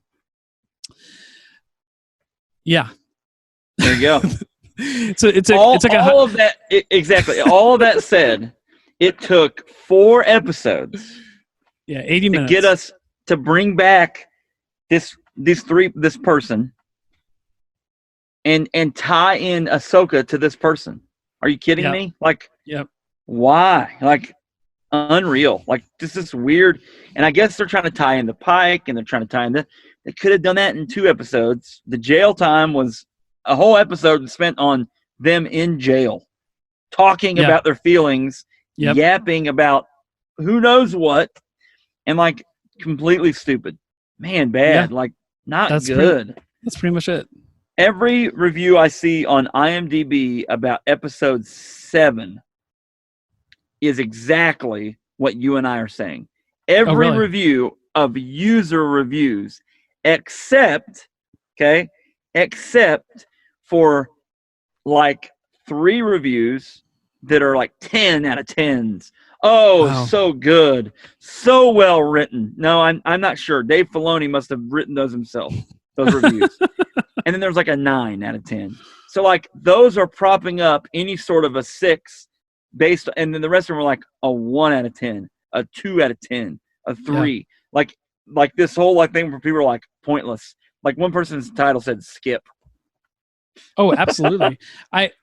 yeah, there you go. All of that. Exactly. All of that said, it took 4 episodes. Yeah, 80 minutes to get us to bring back this person. And tie in Ahsoka to this person. Are you kidding me? Like, why? Like, unreal. Like, this is weird. And I guess they're trying to tie in the Pike, and they're trying to tie in they could have done that in 2 episodes. The jail time was a whole episode spent on them in jail, talking about their feelings, yapping about who knows what, and like completely stupid. Man, bad. Like, not good. That's pretty much it. Every review I see on IMDb about episode 7 is exactly what you and I are saying. Every review of user reviews, except for like 3 reviews that are like 10 out of 10s. Oh, wow. So good. So well written. No, I'm not sure. Dave Filoni must have written those himself, those reviews. And then there's like a 9 out of 10. So like those are propping up any sort of a 6 based, and then the rest of them are like a 1 out of 10, a 2 out of 10, a 3. Yeah. Like this whole like thing where people are like pointless. Like one person's title said skip. Oh, absolutely.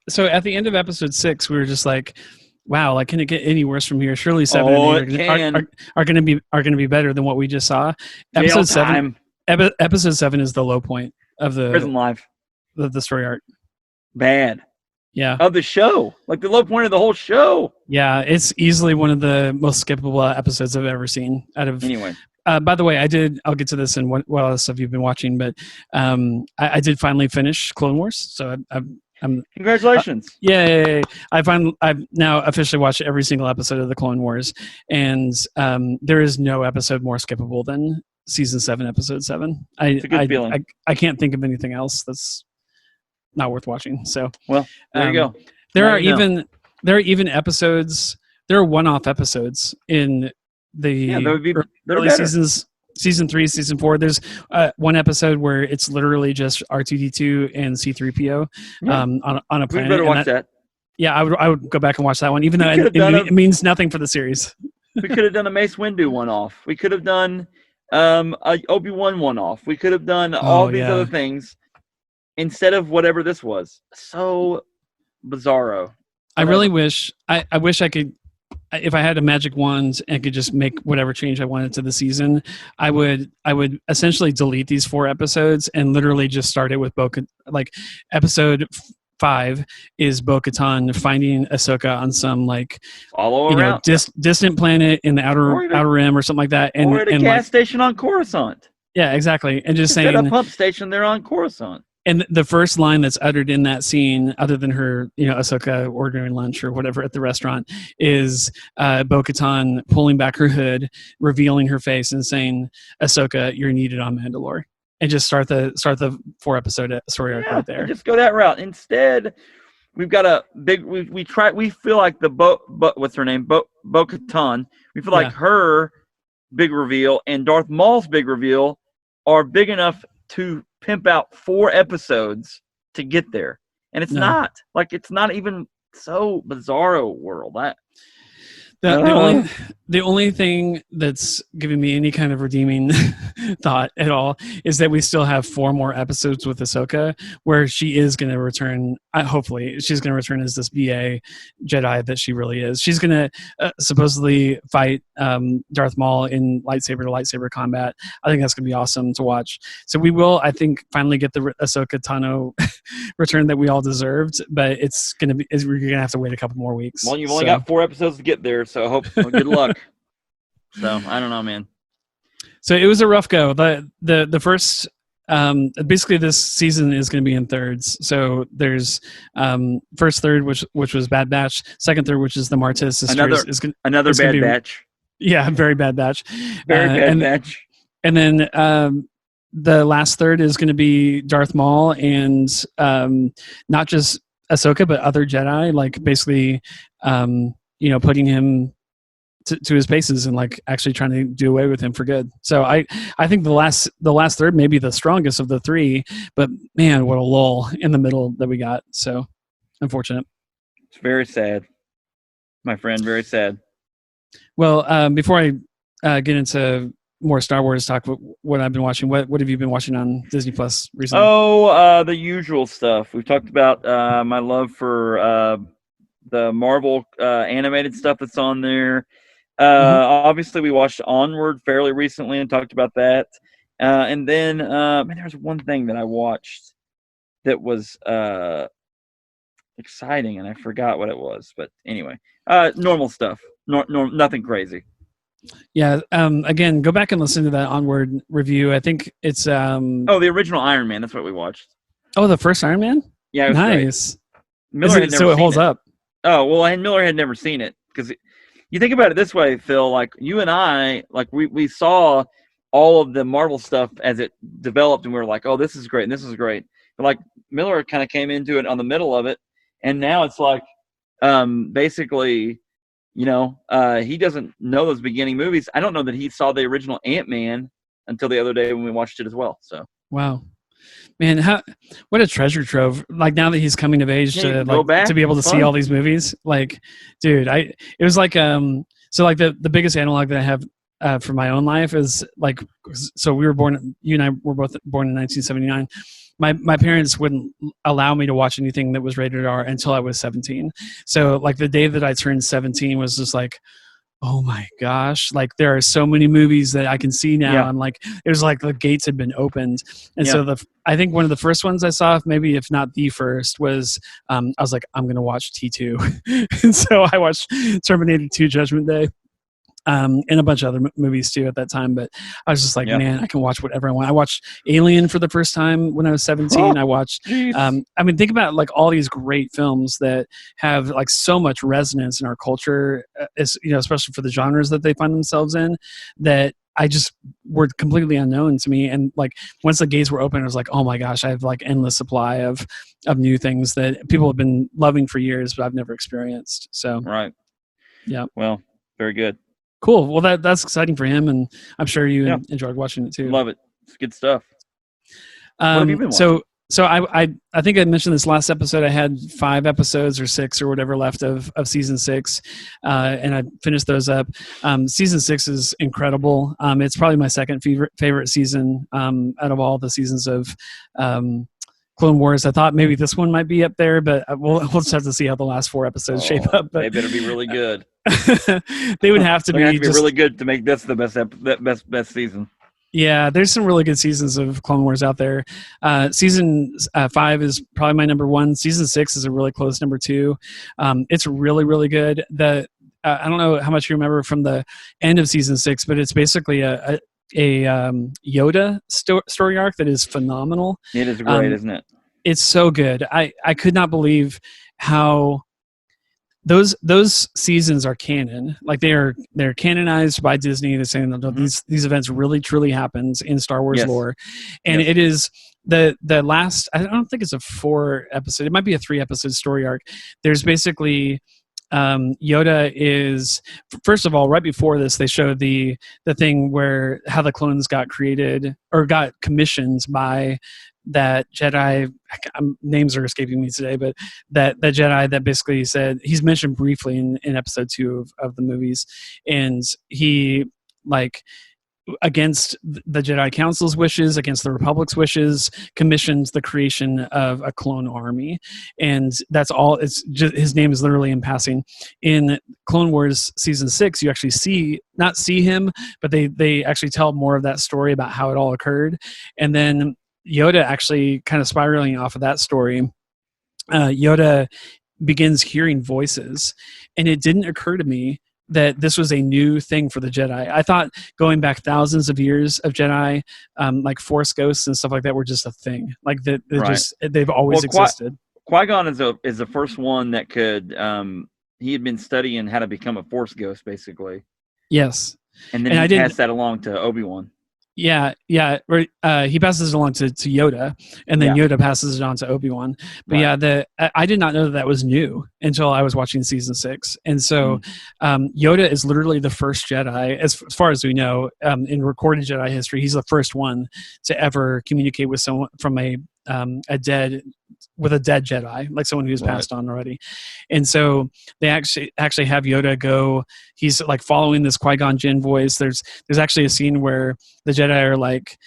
So at the end of episode 6, we were just like, wow, like can it get any worse from here? Surely 7 and 8 are going to be better than what we just saw. Episode 7 is the low point of the prison life, the story arc. Bad. Yeah. of the show. Like the low point of the whole show. Yeah, it's easily one of the most skippable episodes I've ever seen. Anyway, By the way, I'll get to this and what else have you been watching? But I did finally finish Clone Wars, so I'm congratulations. yay! I've now officially watched every single episode of the Clone Wars, and there is no episode more skippable than season 7, episode 7. It's a good feeling. I can't think of anything else that's not worth watching. So well, there you go. There are even episodes. There are one-off episodes in the early seasons. Season 3, season 4. There's one episode where it's literally just R2D2 and C3PO on a planet. We better watch that. Yeah, I would go back and watch that one, even though it means nothing for the series. We could have done a Mace Windu one-off. We could have done a Obi-Wan one-off. We could have done all these other things instead of whatever this was. So bizarro. I really wish I could. If I had a magic wand and could just make whatever change I wanted to the season, I would essentially delete these 4 episodes and literally just start it with like episode 5 is Bo-Katan finding Ahsoka on some distant planet in the outer rim or something like that, or at a gas station on Coruscant. Yeah, exactly, and just saying at a pump station there on Coruscant. And the first line that's uttered in that scene, other than her, Ahsoka ordering lunch or whatever at the restaurant, is Bo-Katan pulling back her hood, revealing her face, and saying, "Ahsoka, you're needed on Mandalore." And just start the 4-episode story arc right there. Just go that route. Instead, we've got a big. We feel like what's her name? Bo-Katan. We feel like her big reveal and Darth Maul's big reveal are big enough to pimp out 4 episodes to get there, and it's not even so bizarro world. The only thing that's giving me any kind of redeeming thought at all is that we still have 4 more episodes with Ahsoka where she is going to return. Hopefully she's going to return as this BA Jedi that she really is. She's going to supposedly fight Darth Maul in lightsaber to lightsaber combat. I think that's going to be awesome to watch. So we will, I think, finally get the Ahsoka Tano return that we all deserved, but we're going to have to wait a couple more weeks. Well, you've only got 4 episodes to get there, so good luck. So I don't know, man. So it was a rough go. The first basically this season is going to be in thirds. So there's first third, which was Bad Batch. Second third, which is the Martez sisters. Another bad batch. Yeah, very bad batch. Very bad batch. And then the last third is going to be Darth Maul and not just Ahsoka, but other Jedi. Like basically, putting him to his paces and like actually trying to do away with him for good. So I think the last third may be the strongest of the 3, but man, what a lull in the middle that we got. So unfortunate. It's very sad, my friend. Very sad. Well, before I get into more Star Wars talk, what I've been watching, what have you been watching on Disney Plus recently? The usual stuff. We've talked about my love for the Marvel animated stuff that's on there. Obviously, we watched Onward fairly recently and talked about that. And then, there's one thing that I watched that was exciting, and I forgot what it was. But anyway, normal stuff. Nothing crazy. Yeah. Again, go back and listen to that Onward review. I think it's the original Iron Man. That's what we watched. Oh, the first Iron Man? Yeah, it was nice. Miller so it holds up. Oh, well, and Miller had never seen it because you think about it this way, Phil, like you and I, like we saw all of the Marvel stuff as it developed and we were like, oh, this is great and this is great. But like Miller kind of came into it on the middle of it. And now it's like basically, he doesn't know those beginning movies. I don't know that he saw the original Ant-Man until the other day when we watched it as well. So wow. Man, what a treasure trove! Like now that he's coming of age to be able to see all these movies, like, dude, it was like so like the biggest analog that I have for my own life is like, so we were born, you and I were both born in 1979. My parents wouldn't allow me to watch anything that was rated R until I was 17. So like the day that I turned 17 was just like, oh my gosh, like there are so many movies that I can see now. Yeah. And like, it was like the gates had been opened. And Yeah. so I think one of the first ones I saw, maybe if not the first, was, I was like, I'm going to watch T2. And so I watched Terminator 2 Judgment Day. And a bunch of other movies too at that time, but I was just like, Yeah. man, I can watch whatever I want. I watched Alien for the first time when I was 17. I watched, Jeez. I mean, think about like all these great films that have like so much resonance in our culture, especially for the genres that they find themselves in, that I just were completely unknown to me. And like once the gates were open, I was like, oh my gosh, I have like endless supply of new things that people have been loving for years, but I've never experienced. So, Right. yeah. Well, very good. Cool. Well, that's exciting for him, and I'm sure you enjoyed watching it too. Love it. It's good stuff. What have you been watching? So I think I mentioned this last episode. I had 5 episodes or 6 or whatever left of season 6, and I finished those up. Season 6 is incredible. It's probably my second favorite season out of all the seasons of Clone Wars. I thought maybe this one might be up there, but we'll just have to see how the last 4 episodes shape up. But they better be really good. They would have to be really good to make this the best season. Yeah, there's some really good seasons of Clone Wars out there. Season 5 is probably my number 1. Season 6 is a really close number 2. It's really, really good. I don't know how much you remember from the end of season 6, but it's basically a Yoda story arc that is phenomenal. It is great, isn't it? It's so good. I could not believe how those seasons are canon. Like they're canonized by Disney. They're saying that these events really truly happened in Star Wars lore, and it is the last. I don't think it's a 4 episode. It might be a 3 episode story arc. There's basically Yoda is, first of all, right before this, they showed the thing where how the clones got created or got commissioned by that Jedi. Names are escaping me today, but that Jedi that basically said, he's mentioned briefly in episode 2 of the movies, and he like, against the Jedi Council's wishes, against the Republic's wishes, commissioned the creation of a clone army. And that's all. It's just, his name is literally in passing. In Clone Wars season 6, you actually not see him, but they actually tell more of that story about how it all occurred. And then Yoda actually kind of spiraling off of that story, Yoda begins hearing voices. And it didn't occur to me that this was a new thing for the Jedi. I thought going back thousands of years of Jedi, like Force ghosts and stuff like that, were just a thing. Like that, they've always existed. Qui-Gon is the first one that could. He had been studying how to become a Force ghost, basically. Yes, and then he passed that along to Obi-Wan. Yeah. He passes it along to Yoda, and then Yoda passes it on to Obi-Wan. But I did not know that was new until I was watching season 6. And so Yoda is literally the first Jedi, as far as we know, in recorded Jedi history. He's the first one to ever communicate with someone from a dead Jedi, like someone who's passed on already. And so they actually have Yoda go, he's like following this Qui-Gon Jinn voice. There's actually a scene where the Jedi are like,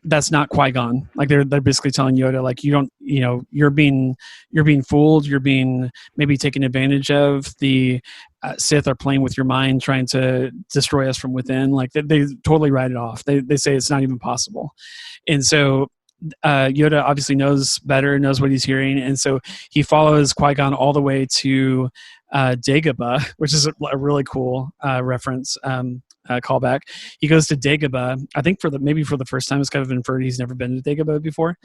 that's not Qui-Gon. Like they're basically telling Yoda, like, you're being fooled. You're being maybe taken advantage of. The Sith are playing with your mind, trying to destroy us from within. Like they totally write it off. They say it's not even possible. And so Yoda obviously knows better, knows what he's hearing, and so he follows Qui-Gon all the way to Dagobah, which is a really cool reference callback. He goes to Dagobah. I think maybe for the first time, it's kind of inferred he's never been to Dagobah before.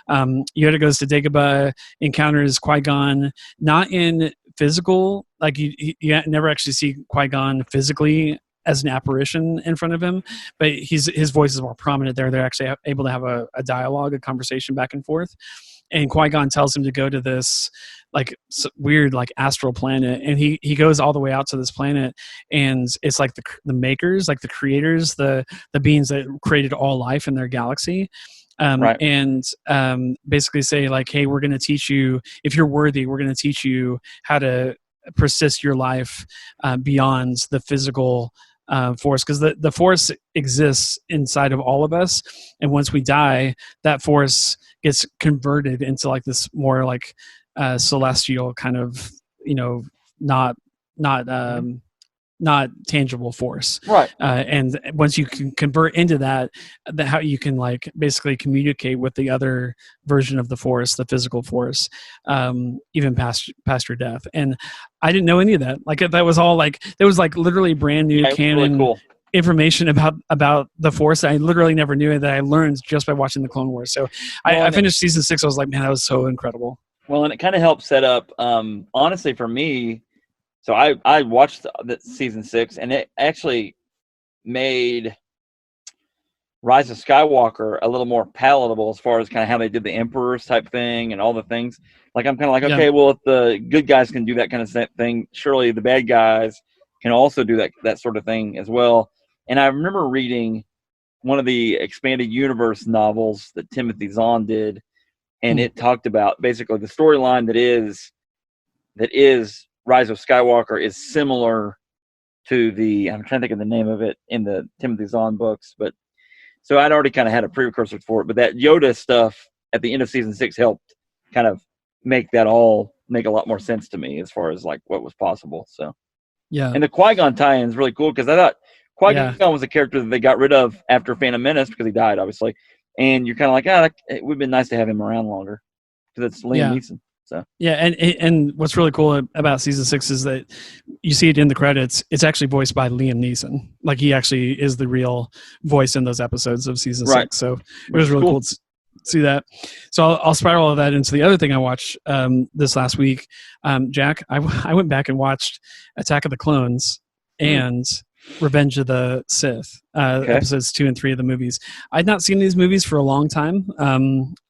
Yoda goes to Dagobah, encounters Qui-Gon, not in physical, like you never actually see Qui-Gon physically as an apparition in front of him, but his voice is more prominent there. They're actually able to have a dialogue, a conversation back and forth. And Qui-Gon tells him to go to this like weird like astral planet, and he goes all the way out to this planet, and it's like the makers, like the creators, the beings that created all life in their galaxy. And basically say like, hey, we're going to teach you, if you're worthy, we're going to teach you how to persist your life beyond the physical force, because the force exists inside of all of us, and once we die, that force gets converted into like this more like celestial kind of, not not tangible force. Right. And once you can convert into that, how you can like basically communicate with the other version of the force, the physical force, even past your death. And I didn't know any of that. Like that was all like, there was like literally brand new canon really cool information about the force. I literally never knew it, that I learned just by watching the Clone Wars. So I finished season 6. I was like, man, that was so incredible. Well, and it kind of helped set up, honestly, for me. So I watched the season 6, and it actually made Rise of Skywalker a little more palatable as far as kind of how they did the Emperors type thing and all the things. Like, I'm kind of like, okay, well, if the good guys can do that kind of thing, surely the bad guys can also do that sort of thing as well. And I remember reading one of the expanded universe novels that Timothy Zahn did, and it talked about basically the storyline that is Rise of Skywalker is similar to I'm trying to think of the name of it in the Timothy Zahn books, but so I'd already kind of had a precursor for it, but that Yoda stuff at the end of season 6 helped kind of make that all make a lot more sense to me as far as like what was possible. So yeah, and the Qui-Gon tie-in is really cool because I thought Qui-Gon was a character that they got rid of after Phantom Menace because he died, obviously, and you're kind of like, it would have been nice to have him around longer because it's Liam Neeson. So yeah, and what's really cool about season 6 is that you see it in the credits. It's actually voiced by Liam Neeson. Like he actually is the real voice in those episodes of season 6. So it was really cool to see that. So I'll spiral all that into the other thing I watched this last week. Jack, I went back and watched Attack of the Clones and Revenge of the Sith, episodes 2 and 3 of the movies. I'd not seen these movies for a long time.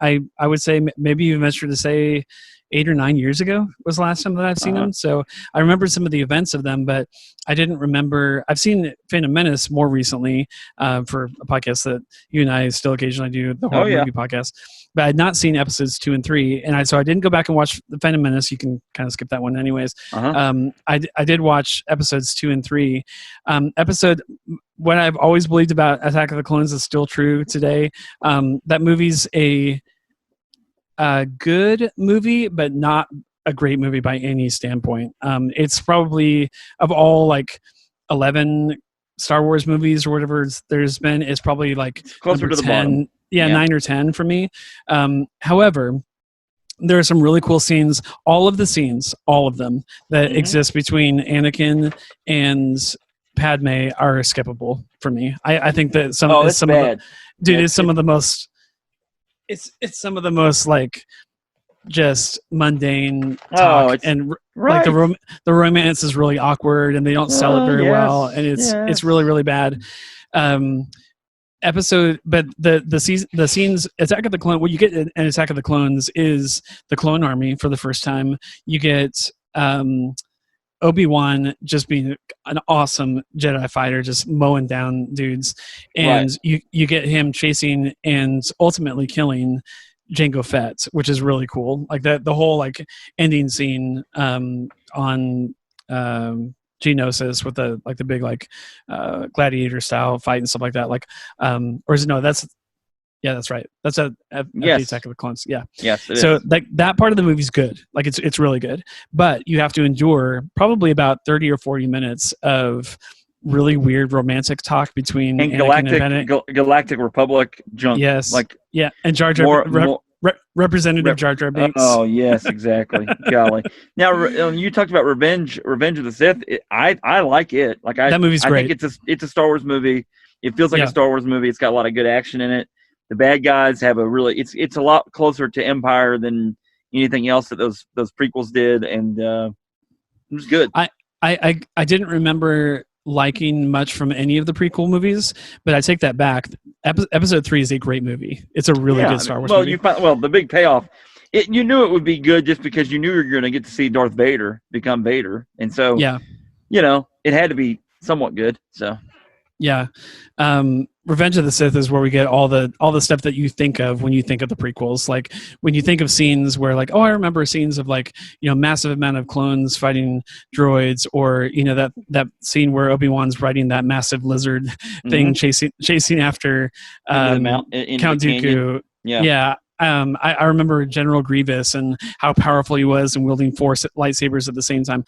I would say maybe you venture to say 8 or 9 years ago was the last time that I've seen them. So I remember some of the events of them, but I didn't remember. I've seen Phantom Menace more recently for a podcast that you and I still occasionally do, the horror movie podcast. But I had not seen episodes 2 and 3, and so I didn't go back and watch the Phantom Menace. You can kind of skip that one, anyways. I did watch episodes 2 and 3. What I've always believed about Attack of the Clones is still true today. That movie's a good movie, but not a great movie by any standpoint. It's probably, of all like 11 Star Wars movies or whatever there's been, it's probably like closer to the 10, bottom. 9 or 10 for me. However, there are some really cool scenes. All of them that exist between Anakin and Padme are skippable for me. I think that it's some of the most. It's some of the most like just mundane talk, and like the romance is really awkward, and they don't sell it very well, and it's really, really bad. But the scenes Attack of the Clone, what you get in Attack of the Clones is the clone army for the first time. You get Obi-Wan just being an awesome Jedi fighter, just mowing down dudes, and you get him chasing and ultimately killing Jango Fett, which is really cool. Like that, the whole like ending scene on Geonosis with the big like gladiator style fight and stuff like that. Like that's right. That's the Attack of the Clones. Yeah. Yes. So like that part of the movie's good. Like it's really good, but you have to endure probably about 30 or 40 minutes of really weird romantic talk between Galactic Republic junk. Yes. And Jar Jar Representative Jar Jar Binks. Oh yes, exactly. Golly. Now you talked about Revenge of the Sith. I like it. Like that movie's great. I think it's a Star Wars movie. It feels like a Star Wars movie. It's got a lot of good action in it. The bad guys have it's a lot closer to Empire than anything else that those prequels did, and it was good. I didn't remember liking much from any of the prequel movies, but I take that back. Episode 3 is a great movie. It's a really good Star Wars movie. The big payoff. You knew it would be good just because you knew you were going to get to see Darth Vader become Vader, and so it had to be somewhat good. So. Yeah. Revenge of the Sith is where we get all the stuff that you think of when you think of the prequels. Like when you think of scenes where like, I remember scenes of like, massive amount of clones fighting droids, or, that scene where Obi-Wan's riding that massive lizard thing, chasing after Count Dooku. Yeah. I remember General Grievous and how powerful he was and wielding 4 lightsabers at the same time.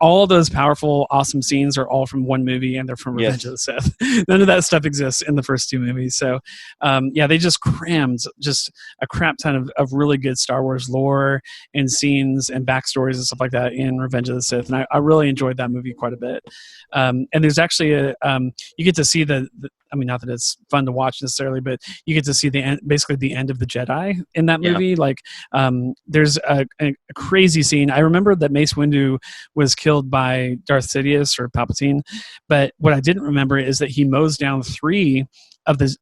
all those powerful, awesome scenes are all from one movie, and they're from Revenge of the Sith. None of that stuff exists in the first two movies. So, they just crammed just a crap ton of really good Star Wars lore and scenes and backstories and stuff like that in Revenge of the Sith. And I really enjoyed that movie quite a bit. And there's actually you get to see not that it's fun to watch necessarily, but you get to see basically the end of the Jedi in that movie. Yeah. Like, there's a crazy scene. I remember that Mace Windu was killed by Darth Sidious or Palpatine, but what I didn't remember is that he mows down 3 of the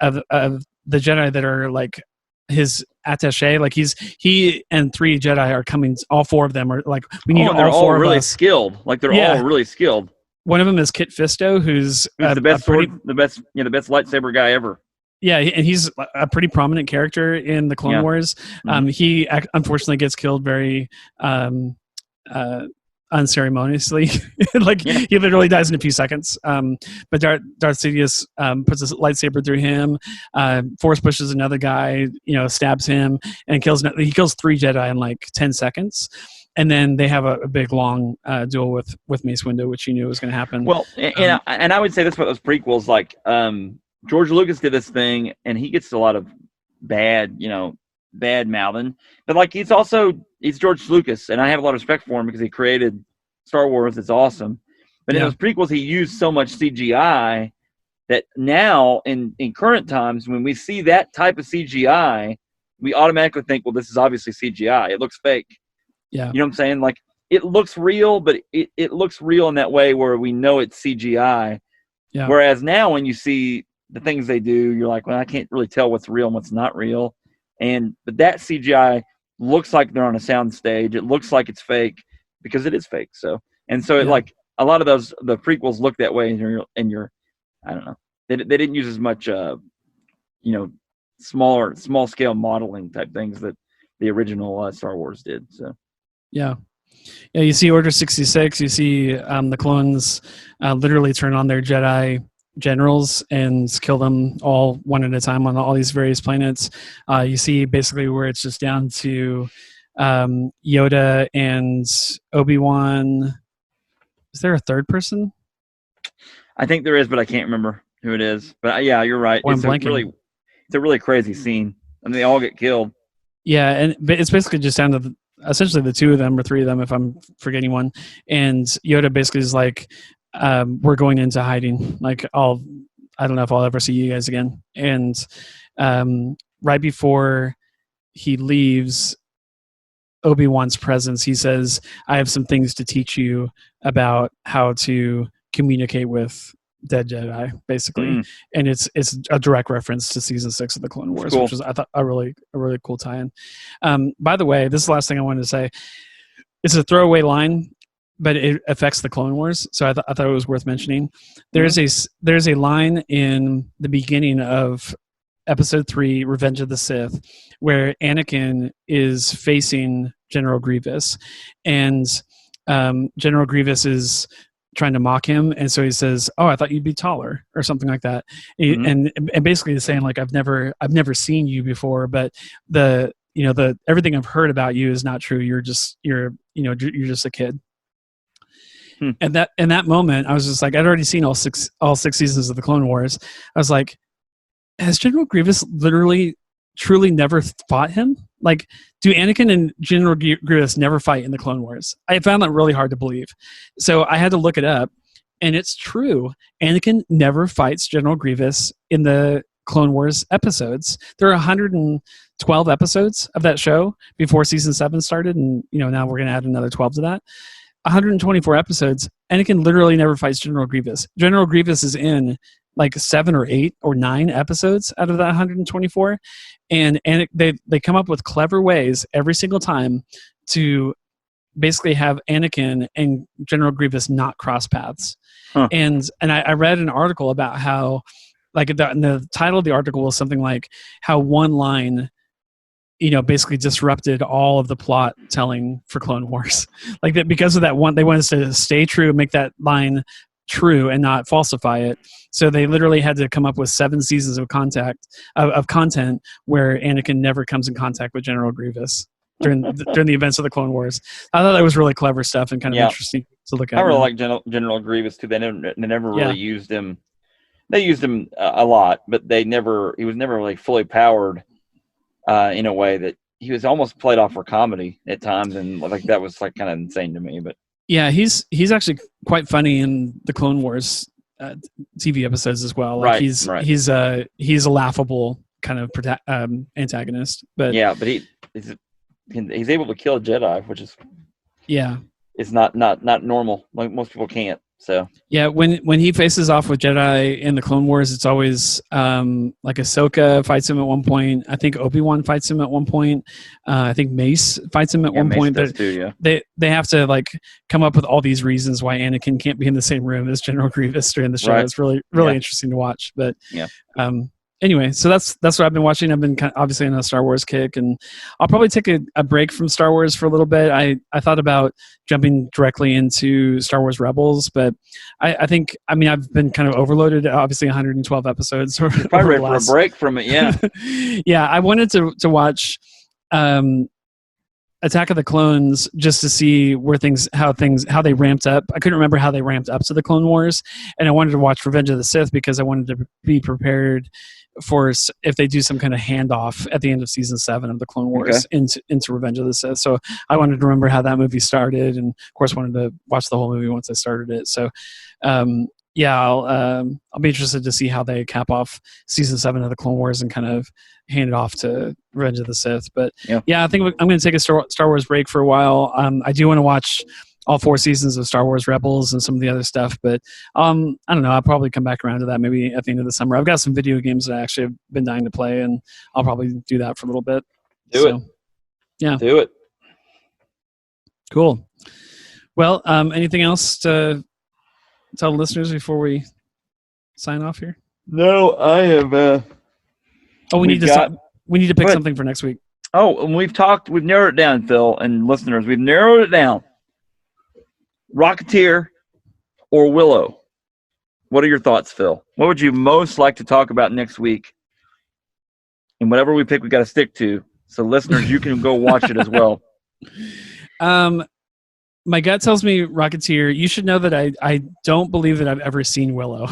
Jedi that are like his attaché. Like he and 3 Jedi are coming. All 4 of them are like, we need they're all 4 really of us. skilled. Like they're all really skilled. One of them is Kit Fisto, who's the best the best lightsaber guy ever. Yeah, and he's a pretty prominent character in the Clone Wars. Mm-hmm. He unfortunately gets killed very unceremoniously. He literally dies in a few seconds. But Darth Sidious puts a lightsaber through him. Force pushes another guy, stabs him, and he kills 3 Jedi in like 10 seconds. And then they have a big long duel with Mace Windu, which you knew was going to happen. Well, and I would say this about those prequels, like George Lucas did this thing, and he gets a lot of bad mouthing. But like he's George Lucas, and I have a lot of respect for him because he created Star Wars. It's awesome. But in those prequels, he used so much CGI that now in current times, when we see that type of CGI, we automatically think, well, this is obviously CGI. It looks fake. Yeah. You know what I'm saying? Like, it looks real, but it looks real in that way where we know it's CGI. Yeah. Whereas now when you see the things they do, you're like, well, I can't really tell what's real and what's not real. But that CGI looks like they're on a sound stage. It looks like it's fake because it is fake. Like a lot of the prequels look that way, and you're I don't know. They didn't use as much small scale modeling type things that the original Star Wars did. So. Yeah. You see Order 66. You see the clones literally turn on their Jedi generals and kill them all one at a time on all these various planets. You see basically where it's just down to Yoda and Obi-Wan. Is there a third person? I think there is, but I can't remember who it is. But yeah, you're right. It's a really crazy scene. And they all get killed. Yeah, but it's basically just down to essentially the 2 of them or 3 of them, if I'm forgetting one. And Yoda basically is like, we're going into hiding. Like, I don't know if I'll ever see you guys again. And right before he leaves Obi-Wan's presence, he says, I have some things to teach you about how to communicate with dead Jedi, basically. And it's a direct reference to season 6 of the Clone Wars, which was, I thought, a really cool tie-in. By the way, this is the last thing I wanted to say. It's a throwaway line, but it affects the Clone Wars, so I thought it was worth mentioning. There's a line in the beginning of Episode 3, Revenge of the Sith, where Anakin is facing General Grievous, and General Grievous is trying to mock him, and so he says, "Oh, I thought you'd be taller," or something like that. And basically he's saying, like, I've never seen you before, but the everything I've heard about you is not true. You're just a kid. And that in that moment, I was just like, I'd already seen all six seasons of the Clone Wars. I was like, has General Grievous literally, truly never fought him? Like, do Anakin and General Grievous never fight in the Clone Wars? I found that really hard to believe. So I had to look it up, and it's true. Anakin never fights General Grievous in the Clone Wars episodes. There are 112 episodes of that show before season 7 started, and now we're going to add another 12 to that. 124 episodes. Anakin literally never fights General Grievous. General Grievous is in like 7 or 8 or 9 episodes out of that 124, and they come up with clever ways every single time to basically have Anakin and General Grievous not cross paths. And I read an article about how, like, the title of the article was something like how one line basically disrupted all of the plot telling for Clone Wars. Like, that because of that one, they wanted to stay true, make that line true and not falsify it. So they literally had to come up with 7 seasons of content where Anakin never comes in contact with General Grievous during the events of the Clone Wars. I thought that was really clever stuff and kind of interesting to look at. I really now. like General Grievous too. They never Yeah. really used him. They used him a lot, but he was never really fully powered in a way that he was almost played off for comedy at times, and like that was like kind of insane to me. But Yeah, he's actually quite funny in the Clone Wars TV episodes as well. Like Right. he's a laughable kind of antagonist. But yeah, but he's able to kill a Jedi, which is not normal. Like most people can't. So yeah, when he faces off with Jedi in the Clone Wars, it's always like Ahsoka fights him at one point. I think Obi-Wan fights him at one point. I think Mace fights him at one Mace point. does too, yeah. They have to like come up with all these reasons why Anakin can't be in the same room as General Grievous during the show. Right. It's really interesting to watch. But yeah. Anyway, so that's what I've been watching. I've been obviously on a Star Wars kick, and I'll probably take a break from Star Wars for a little bit. I thought about jumping directly into Star Wars Rebels, but I think I've been kind of overloaded. Obviously, 112 episodes. You're probably ready for a break from it, yeah. Yeah, I wanted to watch Attack of the Clones just to see how they ramped up. I couldn't remember how they ramped up to the Clone Wars, and I wanted to watch Revenge of the Sith because I wanted to be prepared for if they do some kind of handoff at the end of season 7 of the Clone Wars into Revenge of the Sith. So I wanted to remember how that movie started, and of course wanted to watch the whole movie once I started it. So I'll be interested to see how they cap off season 7 of the Clone Wars and kind of hand it off to Revenge of the Sith. But yeah I think I'm going to take a Star Wars break for a while. I do want to watch all 4 seasons of Star Wars Rebels and some of the other stuff, but I don't know. I'll probably come back around to that maybe at the end of the summer. I've got some video games that I actually have been dying to play, and I'll probably do that for a little bit. Do it. Yeah. Do it. Cool. Well, anything else to tell the listeners before we sign off here? No, I have. We need to pick something for next week. Oh, and we've narrowed it down, Phil, and listeners, we've narrowed it down. Rocketeer or Willow? What are your thoughts, Phil? What would you most like to talk about next week? And whatever we pick, we got to stick to. So, listeners, you can go watch it as well. My gut tells me Rocketeer. You should know that I don't believe that I've ever seen Willow.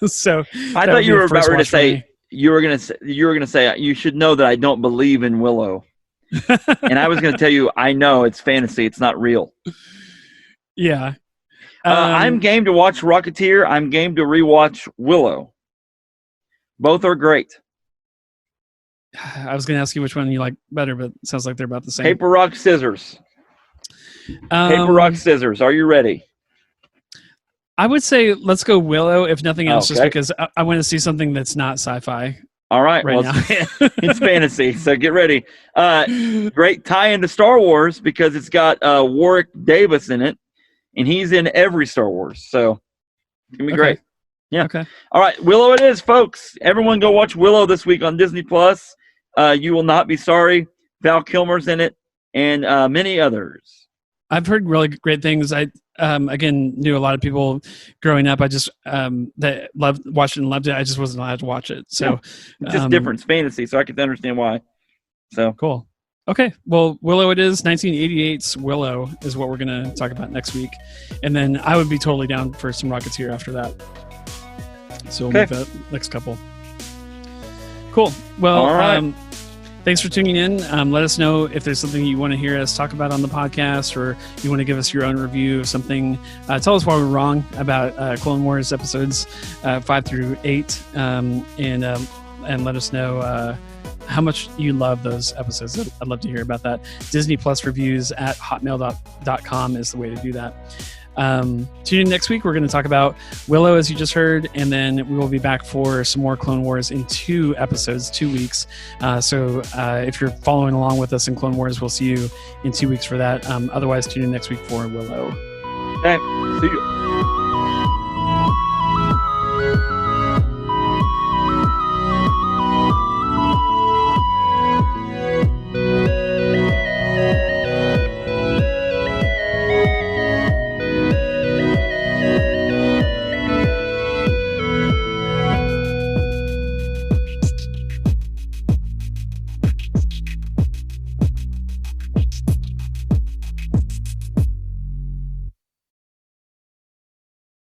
So I thought you were about to say you were going to say you should know that I don't believe in Willow. And I was going to tell you I know it's fantasy, it's not real. Yeah. I'm game to watch Rocketeer. I'm game to rewatch Willow. Both are great. I was going to ask you which one you like better, but it sounds like they're about the same. Paper, rock, scissors. Paper, rock, scissors. Are you ready? I would say let's go Willow, if nothing else, just because I want to see something that's not sci-fi. All right. Well, it's fantasy, so get ready. Great tie into Star Wars because it's got Warwick Davis in it, and he's in every Star Wars. So it's going to be great. Yeah. Okay. All right. Willow it is, folks. Everyone go watch Willow this week on Disney+. You will not be sorry. Val Kilmer's in it, and many others. I've heard really great things. I again knew a lot of people growing up. I just that watched it and loved it. I just wasn't allowed to watch it. So it's just different. It's fantasy, so I can understand why. So cool. Okay, well, Willow it is. 1988's Willow is what we're going to talk about next week. And then I would be totally down for some Rocketeer after that. So we'll make that next couple. Cool. Well, all right. Thanks for tuning in. Let us know if there's something you want to hear us talk about on the podcast, or you want to give us your own review of something. Tell us why we're wrong about Clone Wars episodes 5 through 8, and let us know how much you love those episodes. I'd love to hear about that. disneyplusreviews at hotmail.com is the way to do that. Tune in next week. We're going to talk about Willow, as you just heard, and then we will be back for some more Clone Wars in 2 episodes, 2 weeks. So if you're following along with us in Clone Wars, we'll see you in 2 weeks for that. Otherwise, tune in next week for Willow. Okay. See you.